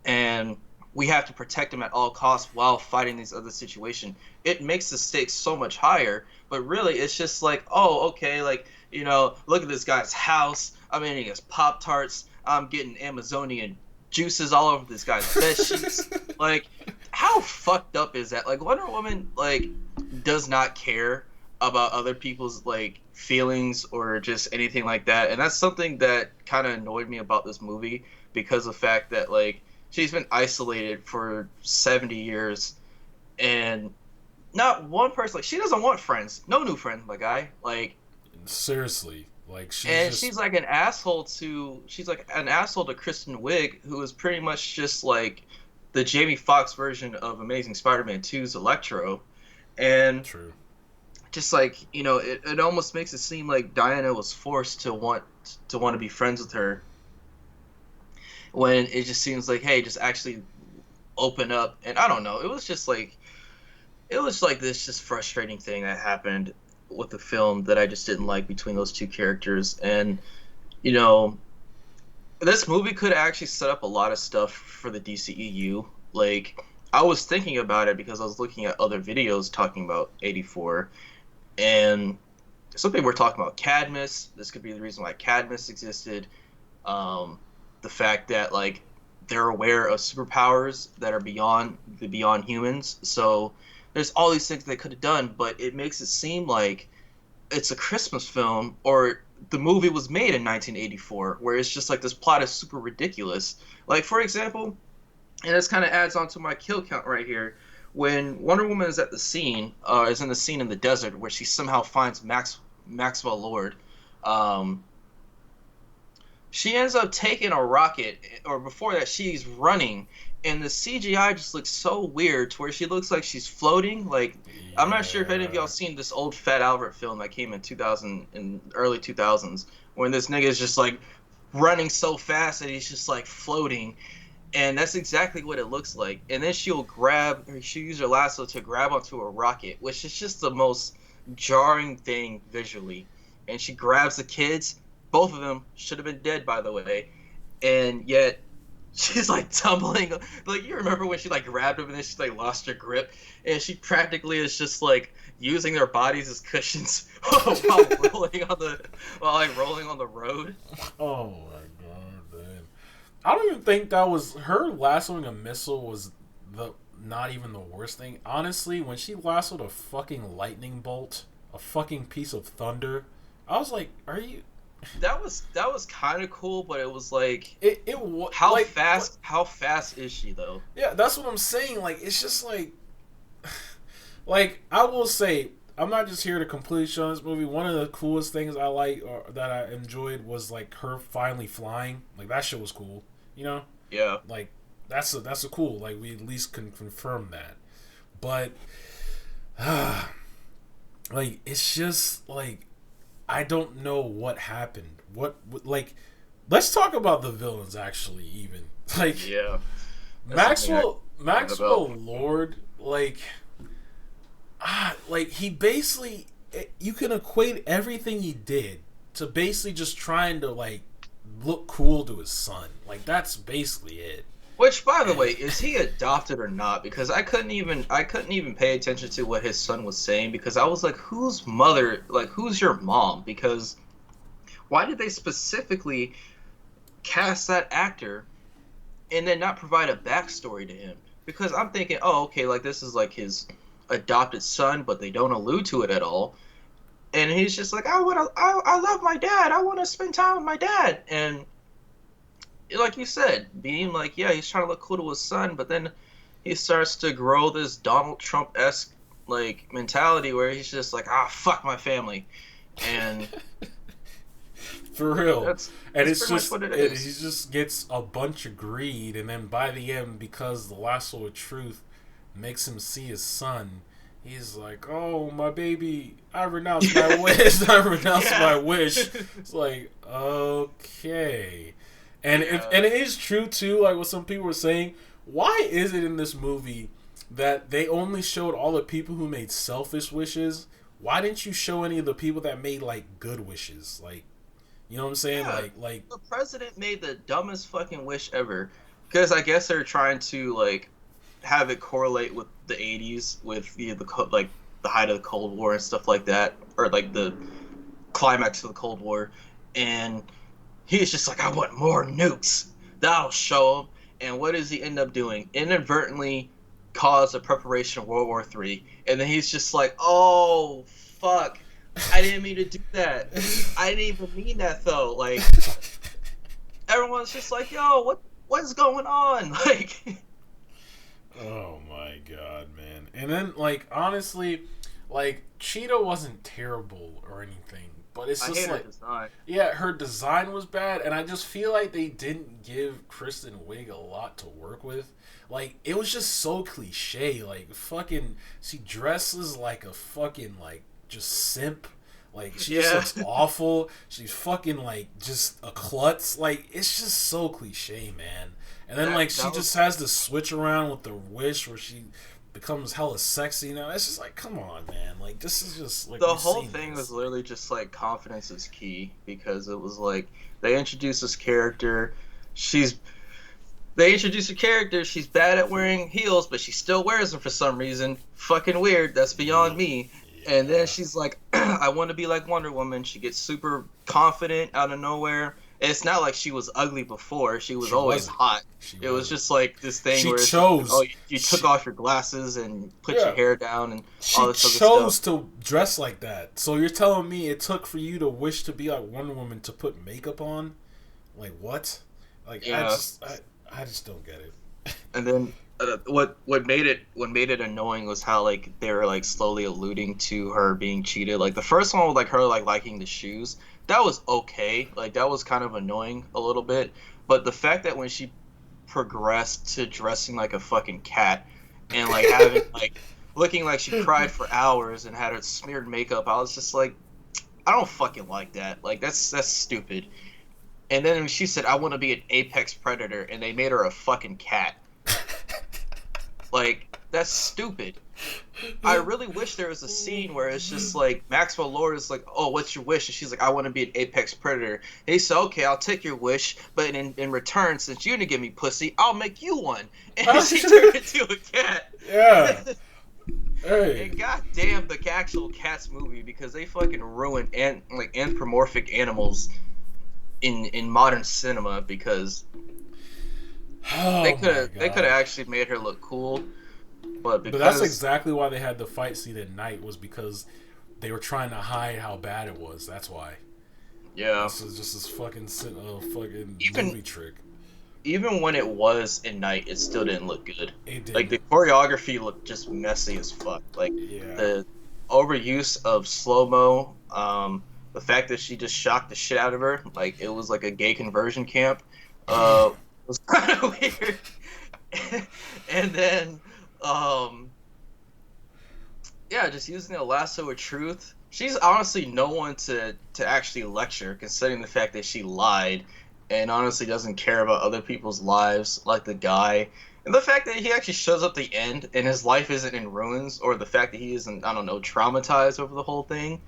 and we have to protect him at all costs while fighting these other situations. It makes the stakes so much higher, but really it's just like, oh, okay, like, you know, look at this guy's house. I'm eating his Pop Tarts. I'm getting Amazonian juices all over this guy's bed sheets. Like, how fucked up is that? Like, Wonder Woman, like, does not care about other people's, like, feelings or just anything like that. And that's something that kind of annoyed me about this movie because of the fact that, like, she's been isolated for 70 years and not one person, like, she doesn't want friends. No new friends, my guy. Like, Seriously, like she's like an asshole to Kristen Wiig, who is pretty much just like the Jamie Foxx version of Amazing Spider-Man 2's Electro. And true. just like, you know, it almost makes it seem like Diana was forced to want to be friends with her, when it just seems like, hey, just actually open up. And I don't know, it was like this just frustrating thing that happened with the film that I just didn't like between those two characters. And, you know, this movie could actually set up a lot of stuff for the DCEU. Like, I was thinking about it because I was looking at other videos talking about 84, and some people were talking about Cadmus. This could be the reason why Cadmus existed. The fact that, like, they're aware of superpowers that are beyond humans. So there's all these things they could have done, but it makes it seem like it's a Christmas film, or the movie was made in 1984, where it's just like this plot is super ridiculous. Like, for example, and this kind of adds on to my kill count right here, when Wonder Woman is at the scene, is in the scene in the desert where she somehow finds Maxwell Lord. She ends up taking a rocket, or before that, she's running, and the CGI just looks so weird to where she looks like she's floating. Like, Yeah. I'm not sure if any of y'all seen this old Fat Albert film that came in early 2000s, when this nigga is just like running so fast that he's just like floating, and that's exactly what it looks like. And then she'll use her lasso to grab onto a rocket, which is just the most jarring thing visually. And she grabs the kids. Both of them should have been dead, by the way, and yet she's like tumbling. Like, you remember when she like grabbed him and then she like lost her grip, and she practically is just like using their bodies as cushions while rolling on the road. Oh my god, man! I don't even think that was her lassoing a missile was not even the worst thing. Honestly, when she lassoed a fucking lightning bolt, a fucking piece of thunder, I was like, "Are you?" That was kind of cool, but it was like, how like, fast? How fast is she though? Yeah, that's what I'm saying. Like, it's just like, like, I will say, I'm not just here to completely show this movie. One of the coolest things I like or that I enjoyed was like her finally flying. Like, that shit was cool. You know? Yeah. Like, that's a cool. Like, we at least can confirm that. But, like, it's just like, I don't know what happened. What like, let's talk about the villains actually. Even like, yeah, Maxwell Lord, like he basically you can equate everything he did to basically just trying to like look cool to his son. Like that's basically it. Which, by the And way, is he adopted or not? Because I couldn't even pay attention to what his son was saying because I was like, whose mother? Like, who's your mom? Because why did they specifically cast that actor and then not provide a backstory to him? Because I'm thinking, oh, okay, like this is like his adopted son, but they don't allude to it at all. And he's just like, I love my dad. I want to spend time with my dad. And like you said, being like, yeah, he's trying to look cool to his son, but then he starts to grow this Donald Trump esque like mentality where he's just like, fuck my family, and for real, that's and that's it's pretty much just what it he is. just gets a bunch of greed, and then by the end, because the lasso of truth makes him see his son. He's like, "Oh, my baby! I renounce my wish. I renounce Yeah. my wish." It's like, okay, Yeah. and it is true too. Like what some people were saying, why is it in this movie that they only showed all the people who made selfish wishes? Why didn't you show any of the people that made like good wishes? Like, you know what I'm saying? Yeah, Like, the president made the dumbest fucking wish ever, because I guess they're trying to like have it correlate with the '80s, with like the height of the Cold War and stuff like that, or like the climax of the Cold War, and he's just like, I want more nukes. That'll show him. And what does he end up doing? Inadvertently cause a preparation of World War III. And then he's just like, oh, fuck. I didn't mean to do that. I didn't even mean that, though. Like, everyone's just like, yo, what's going on? Like, oh my god, man. And then like honestly, like Cheetah wasn't terrible or anything, but it's I just hate her like design. yeah, her design was bad, and I just feel like they didn't give Kristen Wiig a lot to work with. Like it was just so cliche. Like fucking, she dresses like a fucking like just simp. Like she just Yeah. looks awful. She's fucking like just a klutz. Like it's just so cliche, man. And then like she That just was has to switch around with the wish where she becomes hella sexy now. It's just like, come on, man. Like this is just like the we've whole seen thing was this. literally just like confidence is key, because it was like they introduced this character. She's They introduce a character. She's bad at wearing heels, but she still wears them for some reason. Fucking weird. That's beyond Yeah, me. And then yeah. she's like, I want to be like Wonder Woman. She gets super confident out of nowhere. And it's not like she was ugly before. She was She always wasn't. hot. She It was wasn't. just like this thing She where it's just like, oh, chose. you took She off your glasses and put your yeah. hair down and all She this other stuff. chose to dress like that. So you're telling me it took for you to wish to be like Wonder Woman to put makeup on? Like what? Like Yeah. I just don't get it. And then what made it annoying was how like they were like slowly alluding to her being cheated. Like the first one was like her like liking the shoes. That was okay. Like that was kind of annoying a little bit. But the fact that when she progressed to dressing like a fucking cat and like having like looking like she cried for hours and had her smeared makeup, I was just like, I don't fucking like that. Like that's stupid. And then when she said, I want to be an apex predator, and they made her a fucking cat. Like, that's stupid. I really wish there was a scene where it's just like Maxwell Lord is like, "Oh, what's your wish?" And she's like, "I want to be an apex predator." And he said, "Okay, I'll take your wish, but in return, since you didn't give me pussy, I'll make you one." And she turned into a cat. Yeah. Hey. And goddamn, the actual Cats movie, because they fucking ruined like anthropomorphic animals in modern cinema, because Oh they my could have god. actually made her look cool, but But that's because exactly why they had the fight scene at night, was because they were trying to hide how bad it was. That's why. yeah, This is just this fucking even movie trick. even when it was in night, it still didn't look good. It Like didn't. the choreography looked just messy as fuck. Like Yeah. the overuse of slow mo, the fact that she just shocked the shit out of her, like it was like a gay conversion camp, was kind of weird. And then, um, yeah, just using the lasso of truth. She's honestly no one to actually lecture, considering the fact that she lied and honestly doesn't care about other people's lives like the guy. And the fact that he actually shows up at the end and his life isn't in ruins, or the fact that he isn't, I don't know, traumatized over the whole thing.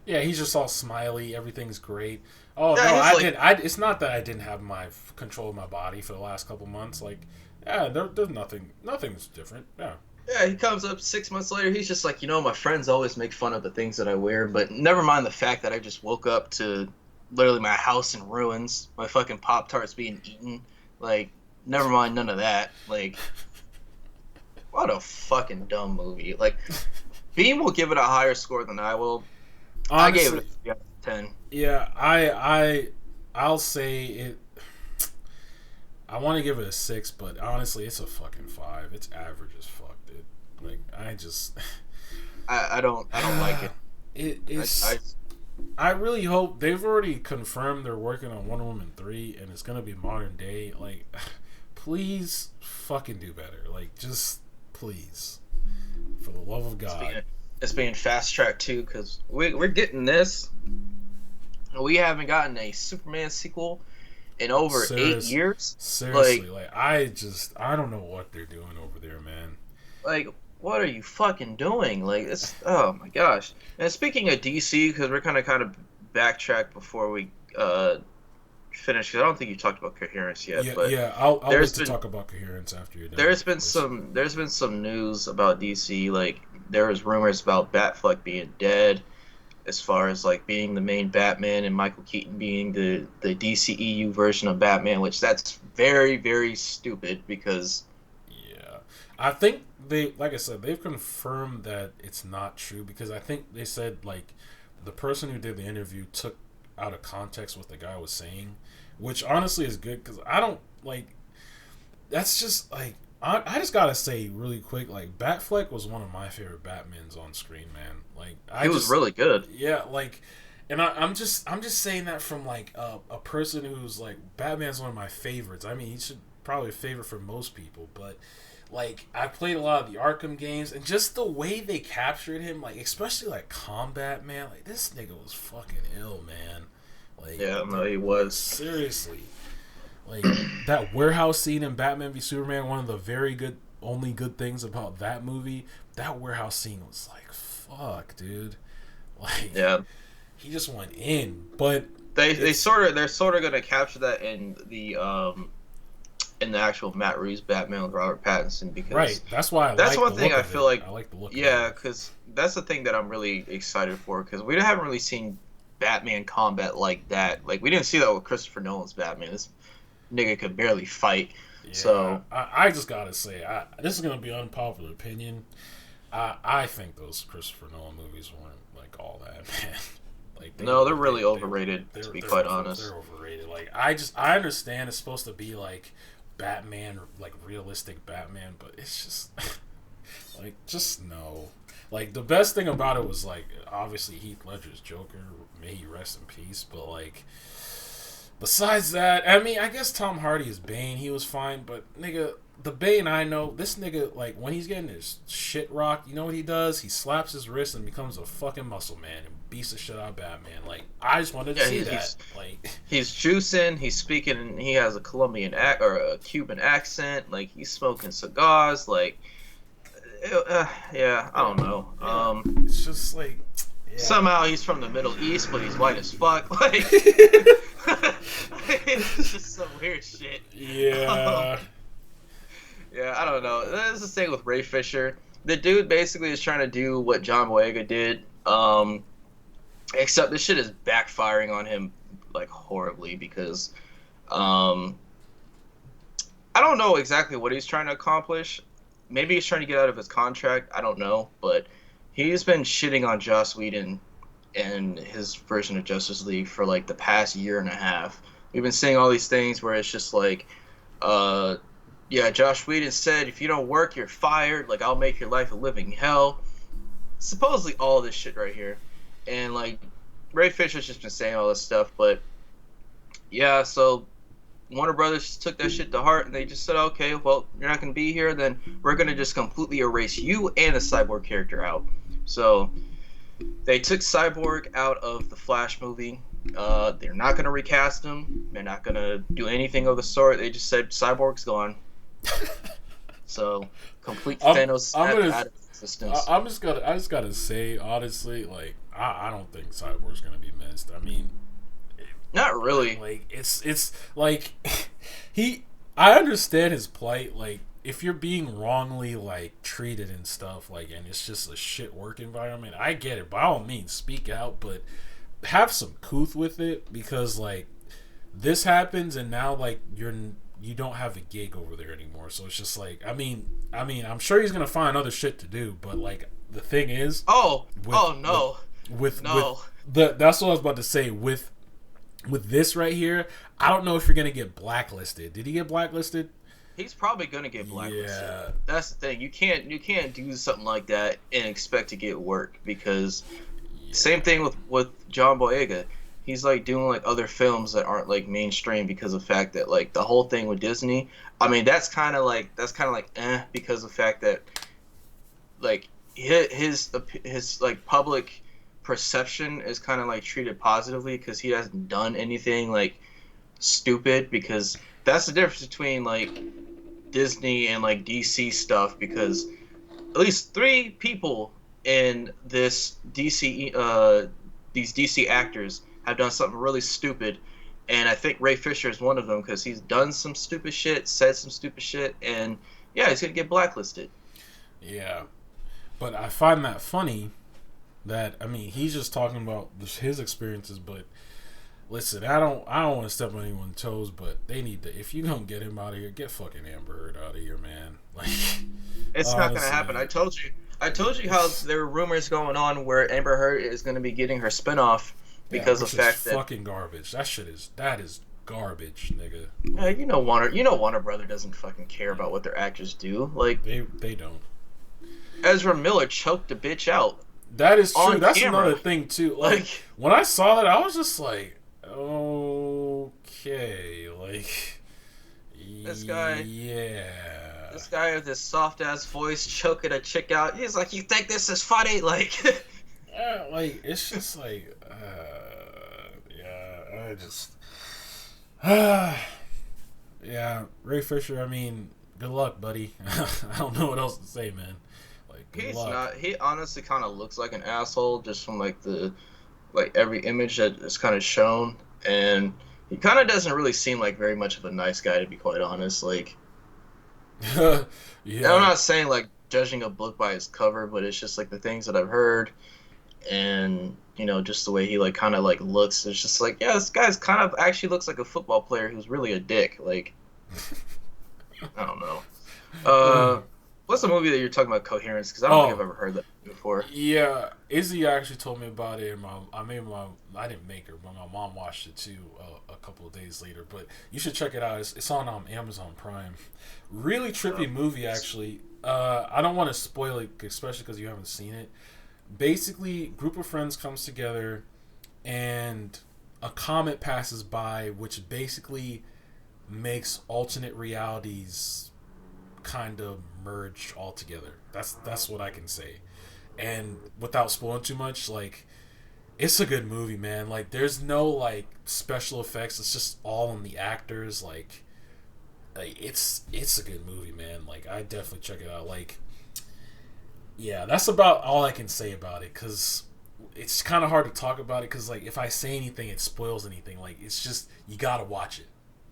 Yeah, he's just all smiley. Everything's great. Oh no, Yeah, he's I like, did. It's not that I didn't have my control of my body for the last couple months. Like, yeah, there's nothing. Nothing's different. Yeah. yeah, he comes up 6 months later. He's just like, my friends always make fun of the things that I wear, but never mind the fact that I just woke up to literally my house in ruins, my fucking Pop Tarts being eaten. Like, never mind none of that. Like, what a fucking dumb movie. Like, Beam will give it a higher score than I will. I gave it Honestly, a 3 out of 10. yeah, I'll say it. I want to give it a 6, but honestly, it's a fucking 5. It's average as fuck, dude. Like, I just. I don't like it. It I, I, is. I really hope they've already confirmed they're working on Wonder Woman 3, and it's gonna be modern day. Like, please fucking do better. Like, just please, for the love of God. it's being fast tracked too, because we're getting this. We haven't gotten a Superman sequel in over 8 years. Seriously, like I don't know what they're doing over there, man. Like, what are you fucking doing? Like, it's, oh my gosh. And speaking of DC, because we're kind of backtrack before we finish. 'Cause I don't think you talked about coherence yet. Yeah, but yeah. I'll wait to been talk about coherence after you're done. there's been some news about DC. Like, there was rumors about Batfleck being dead, as far as like being the main Batman and Michael Keaton being the DCEU version of Batman, which that's very, very stupid because Yeah, I think like I said, they've confirmed that it's not true because I think they said like the person who did the interview took out of context what the guy was saying, which honestly is good because I don't like. That's just like I just gotta say really quick, like Batfleck was one of my favorite Batmans on screen, man. Like he was really good. yeah, like, and I'm just saying that from like a person who's like Batman's one of my favorites. I mean, he should probably a favorite for most people, but like I played a lot of the Arkham games, and just the way they captured him, like especially like combat, man. Like this nigga was fucking ill, man. Like Yeah, no, he was. seriously. Like that warehouse scene in Batman v Superman, one of the only good things about that movie. That warehouse scene was like, fuck, dude. Like, Yeah, he just went in. But they're sort of gonna capture that in the actual Matt Reeves Batman with Robert Pattinson, because right, that's why that's like one the thing look I of feel it. like. I like the look. Yeah, of it. because that's the thing that I'm really excited for, because we haven't really seen Batman combat like that. Like, we didn't see that with Christopher Nolan's Batman. This nigga could barely fight. Yeah, So I just gotta say, this is gonna be unpopular opinion. I think those Christopher Nolan movies weren't like all that, man. Like no, they're really overrated, to be quite they're honest. They're overrated. Like I understand it's supposed to be like Batman, like realistic Batman, but it's just like just no. Like the best thing about it was like obviously Heath Ledger's Joker, may he rest in peace, but like besides that, I mean, I guess Tom Hardy is Bane. He was fine, but nigga, the Bane I know, this nigga, like, when he's getting his shit rocked, you know what he does? He slaps his wrist and becomes a fucking muscle man and beats the shit out of Batman. Like, I just wanted to see that. Like, he's juicing. He's speaking. He has a Colombian or a Cuban accent. Like, he's smoking cigars. Like, yeah, I don't know. yeah, it's just like yeah. Somehow he's from the Middle East, but he's white as fuck. Like, it's just some weird shit. Yeah. Yeah, I don't know. That's the thing with Ray Fisher. The dude basically is trying to do what John Boyega did, except this shit is backfiring on him like horribly, because I don't know exactly what he's trying to accomplish. Maybe he's trying to get out of his contract. I don't know, but he's been shitting on Joss Whedon and his version of Justice League for like the past year and a half. We've been seeing all these things where it's just like, yeah, Josh Whedon said, if you don't work, you're fired. Like, I'll make your life a living hell. Supposedly all this shit right here. And, like, Ray Fisher's just been saying all this stuff. But, yeah, so Warner Brothers took that shit to heart, and they just said, okay, well, you're not going to be here, then we're going to just completely erase you and the Cyborg character out. So they took Cyborg out of the Flash movie. They're not going to recast him. They're not going to do anything of the sort. They just said, Cyborg's gone. So complete I'm Thanos I'm snap gonna out of existence. I just gotta say honestly, like I don't think Cyborg's gonna be missed. I mean, Not really. like it's like he I understand his plight. Like if you're being wrongly like treated and stuff, like, and it's just a shit work environment, I get it. By all means, speak out, but have some couth with it, because like this happens and now like you don't have a gig over there anymore. So it's just like I mean I'm sure he's gonna find other shit to do, but like the thing is Oh, with oh no, with no. the that's what I was about to say with this right here. I don't know if you're gonna get blacklisted. Did he get blacklisted? He's probably gonna get blacklisted. Yeah. That's the thing. You can't do something like that and expect to get work because same thing with John Boyega. He's like doing like other films that aren't like mainstream because of the fact that like the whole thing with Disney. I mean that's kind of like because of the fact that like his like public perception is kind of like treated positively because he hasn't done anything like stupid, because that's the difference between like Disney and like DC stuff, because at least three people in this DC these DC actors have done something really stupid, and I think Ray Fisher is one of them because he's done some stupid shit, said some stupid shit, and yeah, he's gonna get blacklisted. Yeah. But I find that funny that I mean he's just talking about his experiences, but listen, I don't want to step on anyone's toes, but they need to, if you don't get him out of here, get fucking Amber Heard out of here, man. Like It's not gonna honestly, happen. I told you how there were rumors going on where Amber Heard is gonna be getting her spinoff yeah, because of which the is fact that fucking garbage. That is garbage, nigga. Warner Brother doesn't fucking care about what their actors do. Like They don't. Ezra Miller choked a bitch out That is true. on That's camera. another thing too. Like Like when I saw that, I was just like, okay, like this guy, yeah. this guy with his soft ass voice choking a chick out. He's like, "You think this is funny?" Like, Yeah, like it's just like, yeah, I just, yeah, Ray Fisher. I mean, good luck, buddy. I don't know what else to say, man. Like, good he's luck. not. He honestly kind of looks like an asshole just from like the every image that is kind of shown, and he kind of doesn't really seem like very much of a nice guy, to be quite honest. Like, and I'm Yeah, not saying like judging a book by its cover, but it's just like the things that I've heard, and just the way he like kind of like looks. It's just like, yeah, this guy's kind of actually looks like a football player who's really a dick. Like, I don't know. Uh, what's the movie that you're talking about, Coherence? Because I don't think I've oh, ever heard that before. yeah. Izzy actually told me about it, and I didn't make her, but my mom watched it too a couple of days later. But you should check it out. It's on Amazon Prime. Really trippy movie, actually. I don't want to spoil it, especially because you haven't seen it. Basically, group of friends comes together, and a comet passes by, which basically makes alternate realities kind of merge all together. That's what I can say. And without spoiling too much, like it's a good movie, man. Like there's no like special effects. It's just all on the actors. Like it's a good movie, man. Like I definitely check it out. Like yeah, that's about all I can say about it, cuz it's kind of hard to talk about it cuz like if I say anything it spoils anything. Like it's just you got to watch it.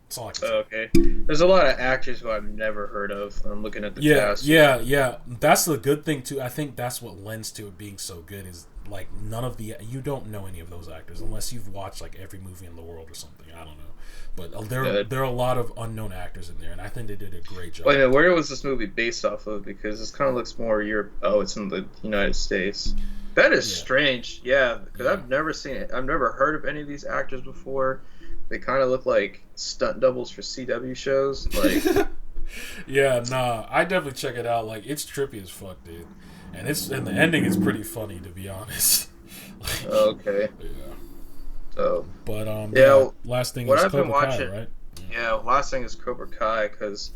That's all I can say. Okay. There's a lot of actors who I've never heard of. I'm looking at the Yeah, cast. yeah. That's the good thing too. I think that's what lends to it being so good is like none of the you don't know any of those actors unless you've watched like every movie in the world or something. I don't know, but there are a lot of unknown actors in there, and I think they did a great job. Wait a minute, where was this movie based off of? Because this kind of looks more Europe. Oh, it's in the United States. That is Yeah, strange. Yeah, because yeah. I've never seen it. I've never heard of any of these actors before. They kind of look like stunt doubles for CW shows. Like, Yeah, nah, I definitely check it out. Like it's trippy as fuck, dude, and the ending is pretty funny to be honest. Like, okay. yeah. So, But yeah. yeah, Last thing what is I've been Cobra Kai, watching. right? Yeah, last thing is Cobra Kai, because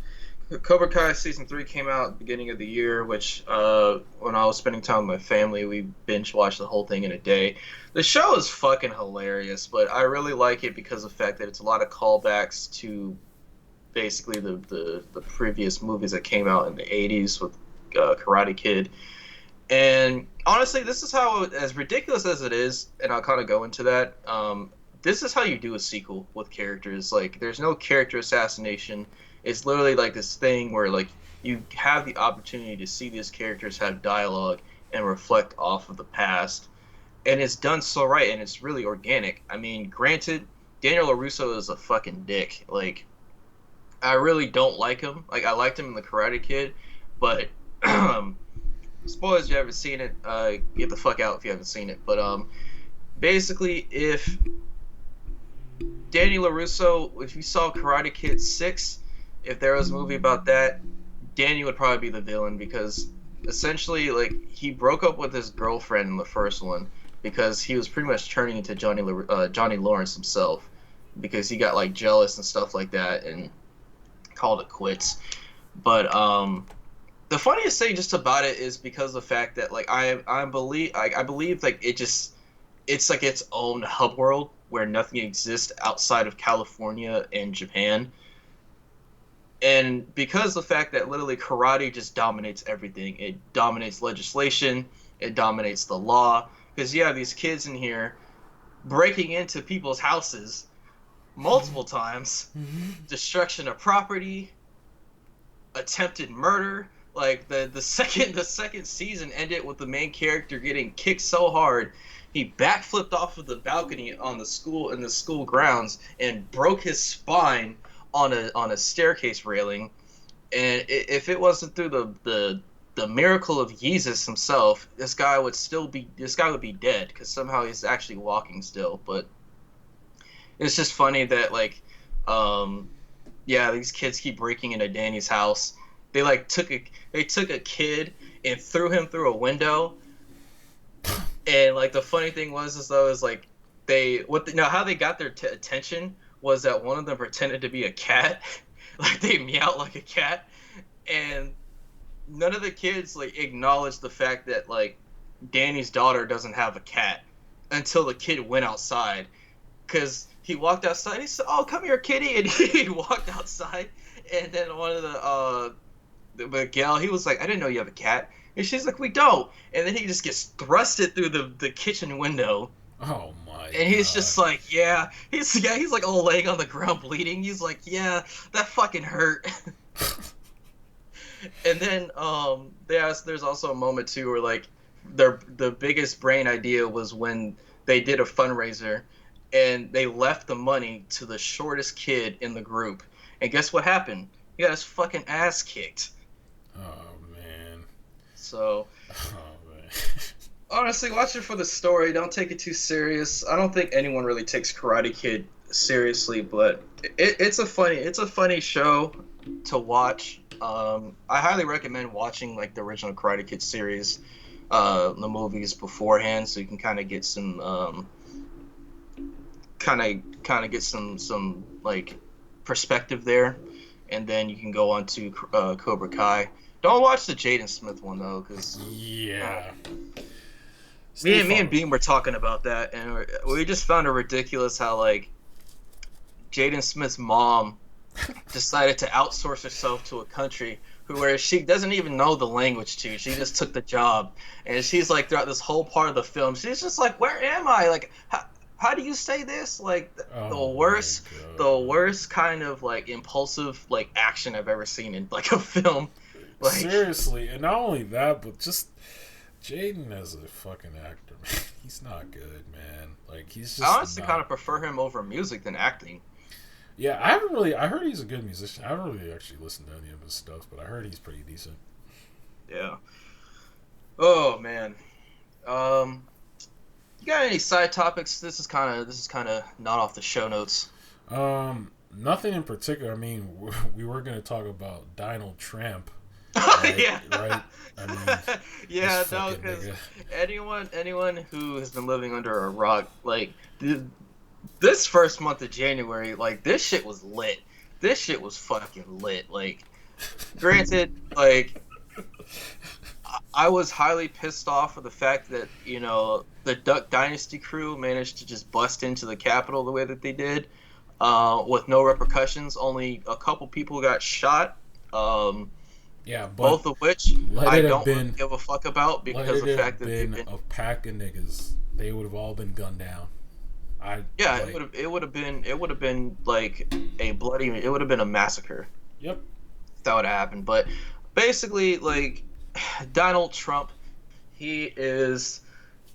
Cobra Kai season 3 came out at the beginning of the year, which when I was spending time with my family, we binge watched the whole thing in a day. The show is fucking hilarious, but I really like it because of the fact that it's a lot of callbacks to basically the previous movies that came out in the 80s with Karate Kid. And honestly, this is how, as ridiculous as it is, and I'll kind of go into that. This is how you do a sequel with characters. Like, there's no character assassination. It's literally like this thing where like you have the opportunity to see these characters have dialogue and reflect off of the past, and it's done so right, and it's really organic. I mean, granted, Daniel LaRusso is a fucking dick. Like, I really don't like him. Like, I liked him in The Karate Kid, but spoilers if you haven't seen it. Get the fuck out if you haven't seen it. But basically, if Danny LaRusso, if you saw Karate Kid 6, if there was a movie about that, Danny would probably be the villain because essentially, like, he broke up with his girlfriend in the first one because he was pretty much turning into Johnny Lawrence himself because he got like jealous and stuff like that and called it quits. But the funniest thing just about it is because of the fact that like I believe like it's like its own hub world where nothing exists outside of California and Japan. And because of the fact that literally karate just dominates everything, it dominates legislation, it dominates the law. Because you have these kids in here breaking into people's houses multiple times, destruction of property, attempted murder. Like the second season ended with the main character getting kicked so hard he backflipped off of the balcony on the school grounds and broke his spine on a staircase railing. And if it wasn't through the miracle of Jesus himself, this guy would be dead because somehow he's actually walking still. But it's just funny that like yeah, these kids keep breaking into Danny's house. They like took a kid and threw him through a window. And like the funny thing was like how they got their attention was that one of them pretended to be a cat. Like they meowed like a cat, and none of the kids like acknowledged the fact that like Danny's daughter doesn't have a cat until the kid went outside, because he walked outside. He said, "Oh, come here, kitty," and he walked outside, and then one of the gal, he was like, "I didn't know you have a cat," and she's like, "We don't," and then he just gets thrusted through the kitchen window. Oh my! And he's God. just like, yeah, he's like all laying on the ground bleeding. He's like, yeah, that fucking hurt. And then there's also a moment too where like the biggest brain idea was when they did a fundraiser and they left the money to the shortest kid in the group. And guess what happened? He got his fucking ass kicked. Oh man. So. Oh man. Honestly, watch it for the story. Don't take it too serious. I don't think anyone really takes Karate Kid seriously, but it's a funny show to watch. I highly recommend watching like the original Karate Kid series, the movies beforehand, so you can kind of get some get some like perspective there, and then you can go on to Cobra Kai. Don't watch the Jaden Smith one though, because yeah. Me and Beam were talking about that, and we just found it ridiculous how like Jaden Smith's mom decided to outsource herself to a country where she doesn't even know the language to. She just took the job, and she's like throughout this whole part of the film, she's just like, "Where am I? Like, how do you say this?" Like the worst kind of like impulsive like action I've ever seen in like a film. Like, seriously, and not only that, but just. Jaden as a fucking actor, man, he's not good, man. Like he's just. I honestly kind of prefer him over music than acting. Yeah, I heard he's a good musician. I haven't really actually listened to any of his stuff, but I heard he's pretty decent. Yeah. Oh man. You got any side topics? This is kind of not off the show notes. Nothing in particular. I mean, we were gonna talk about Dynald Tramp. Right, yeah. Right. I mean, yeah, no, because anyone who has been living under a rock, like this first month of January, like this shit was lit. This shit was fucking lit. Like, granted, like I was highly pissed off with the fact that the Duck Dynasty crew managed to just bust into the Capitol the way that they did. with no repercussions. Only a couple people got shot. Um, Yeah, but both of which let I it have don't really been give a fuck about let because it of the fact have that they've been been. a pack of niggas. They would have all been gunned down. I Yeah, like. it would have been like a bloody. It would have been a massacre. Yep. That would have happened. But basically, like Donald Trump, he is.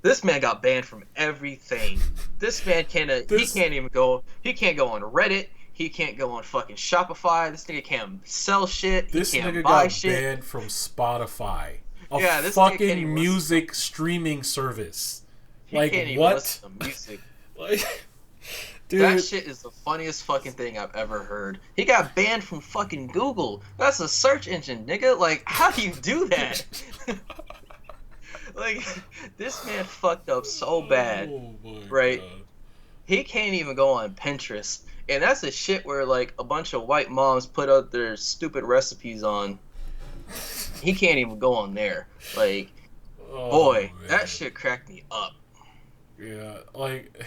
This man got banned from everything. This man can't. He This can't even go. He can't go on Reddit. He can't go on fucking Shopify. This nigga can't sell shit. He this can't nigga buy got shit. banned from Spotify, a Yeah, this nigga can't fucking even listen. music streaming service. He Like can't even what? listen to music. Like, That dude. shit is the funniest fucking thing I've ever heard. He got banned from fucking Google. That's a search engine, nigga. Like, how do you do that? Like, this man fucked up so bad, Oh my right? god. He can't even go on Pinterest. And that's the shit where, like, a bunch of white moms put out their stupid recipes on. He can't even go on there. Like, Oh boy, that man. shit cracked me up. Yeah, like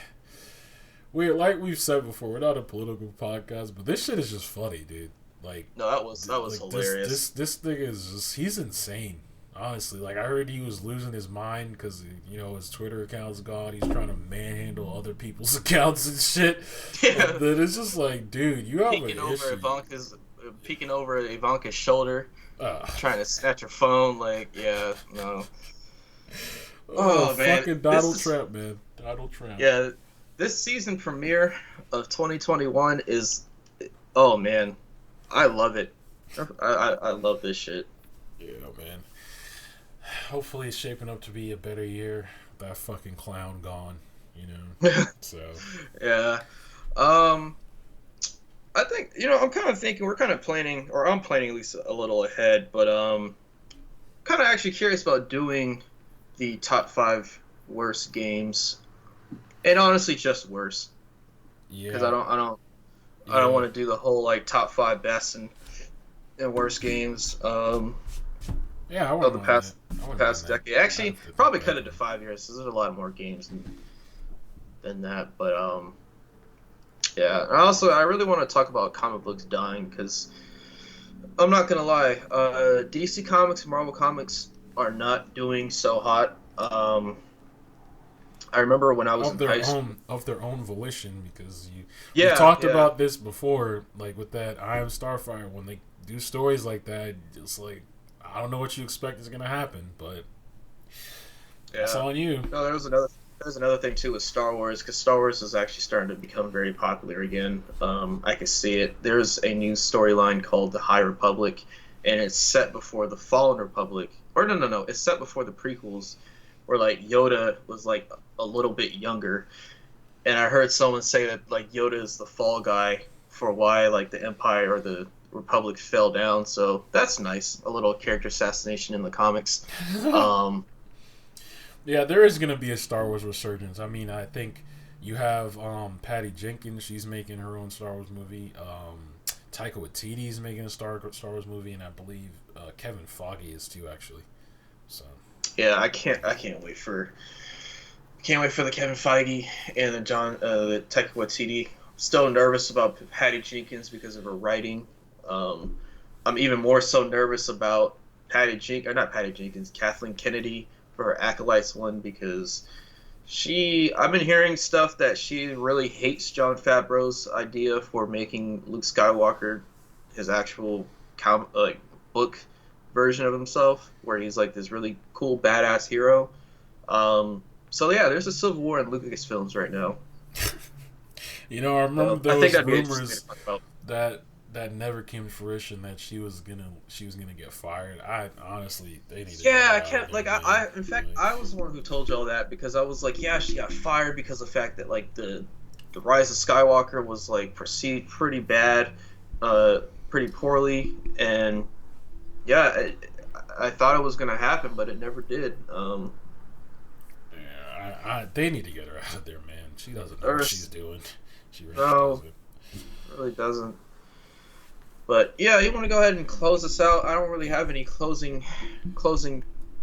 we've said before, we're not a political podcast, but this shit is just funny, dude. Like, No, that was like hilarious. this nigga is just—he's insane. Honestly, like I heard he was losing his mind because his Twitter account's gone. He's trying to manhandle other people's accounts and shit. Yeah, And then it's just like, dude, you have an issue. Peeking over Ivanka's shoulder, Uh, trying to snatch her phone. Like, yeah, no. oh, Oh man, fucking this Donald is Trump, man. Donald Trump. yeah. This season premiere of 2021 is, oh man, I love it. I love this shit. Yeah, man. Hopefully, it's shaping up to be a better year. That fucking clown gone, you know. So Yeah. Um, I think I'm kind of thinking we're kind of planning, or I'm planning at least a little ahead, but kind of actually curious about doing the top five worst games, and honestly, just worse because yeah, I don't yeah, want to do the whole like top five best and worst games yeah. I of wouldn't the mind that. I wouldn't mind past that. decade. I'd Actually, have to think probably about cut it to 5 years because there's a lot more games than that. But yeah. And also, I really want to talk about comic books dying because I'm not gonna lie, DC Comics and Marvel Comics are not doing so hot. I remember when I was in high school. Of their own volition, because we've Yeah, talked yeah, about this before, like with that I Am Starfire. When they do stories like that, it's like I don't know what you expect is gonna happen, but that's yeah. on you. No, there was another thing too with Star Wars because Star Wars is actually starting to become very popular again. I can see it. There's a new storyline called the High Republic, and it's set before the Fallen Republic. Or no, it's set before the prequels, where like Yoda was like a little bit younger. And I heard someone say that like Yoda is the fall guy for why like the Empire or the Republic fell down. So that's nice. A little character assassination in the comics. Um, Yeah, there is gonna be a Star Wars resurgence. I mean, I think you have Patty Jenkins. She's making her own Star Wars movie. Taika Waititi's making a Star Wars movie, and I believe Kevin Feige is too, actually. So yeah, can't wait for the Kevin Feige and the Taika Waititi. Still nervous about Patty Jenkins because of her writing. I'm even more so nervous about Kathleen Kennedy for her Acolytes one because I've been hearing stuff that she really hates Jon Favreau's idea for making Luke Skywalker his actual book version of himself, where he's like this really cool badass hero. So yeah, there's a civil war in Lucasfilms right now. I remember I think those that'd be interesting rumors to talk about. that never came to fruition, that she was gonna get fired. I honestly, they need to get Yeah, her I out can't of there, like man. in fact Like, I was the one who told you all that because I was like, yeah, she got fired because of the fact that like the Rise of Skywalker was like perceived pretty bad, pretty poorly, and yeah, I thought it was gonna happen, but it never did. yeah, they need to get her out of there, man. She doesn't know what There's she's doing. She really no, doesn't. really doesn't. But yeah, you want to go ahead and close this out? I don't really have any closing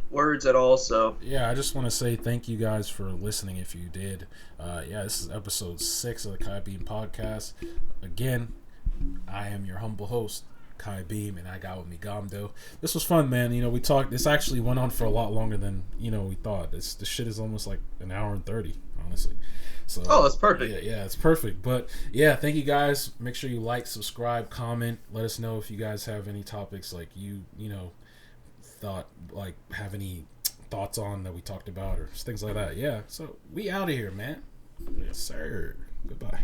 words at all. So Yeah, I just want to say thank you guys for listening. If you did, yeah, this is episode 6 of the Kai Beam podcast. Again, I am your humble host, Kai Beam, and I got with me Gamdo. This was fun, man. We talked. This actually went on for a lot longer than we thought. This shit is almost like an hour and 30, honestly. So oh, that's perfect. yeah, it's perfect. But yeah, thank you guys. Make sure you like, subscribe, comment. Let us know if you guys have any topics like you thought like have any thoughts on that we talked about or things like that. Yeah. So we out of here, man. Yes, sir. Goodbye.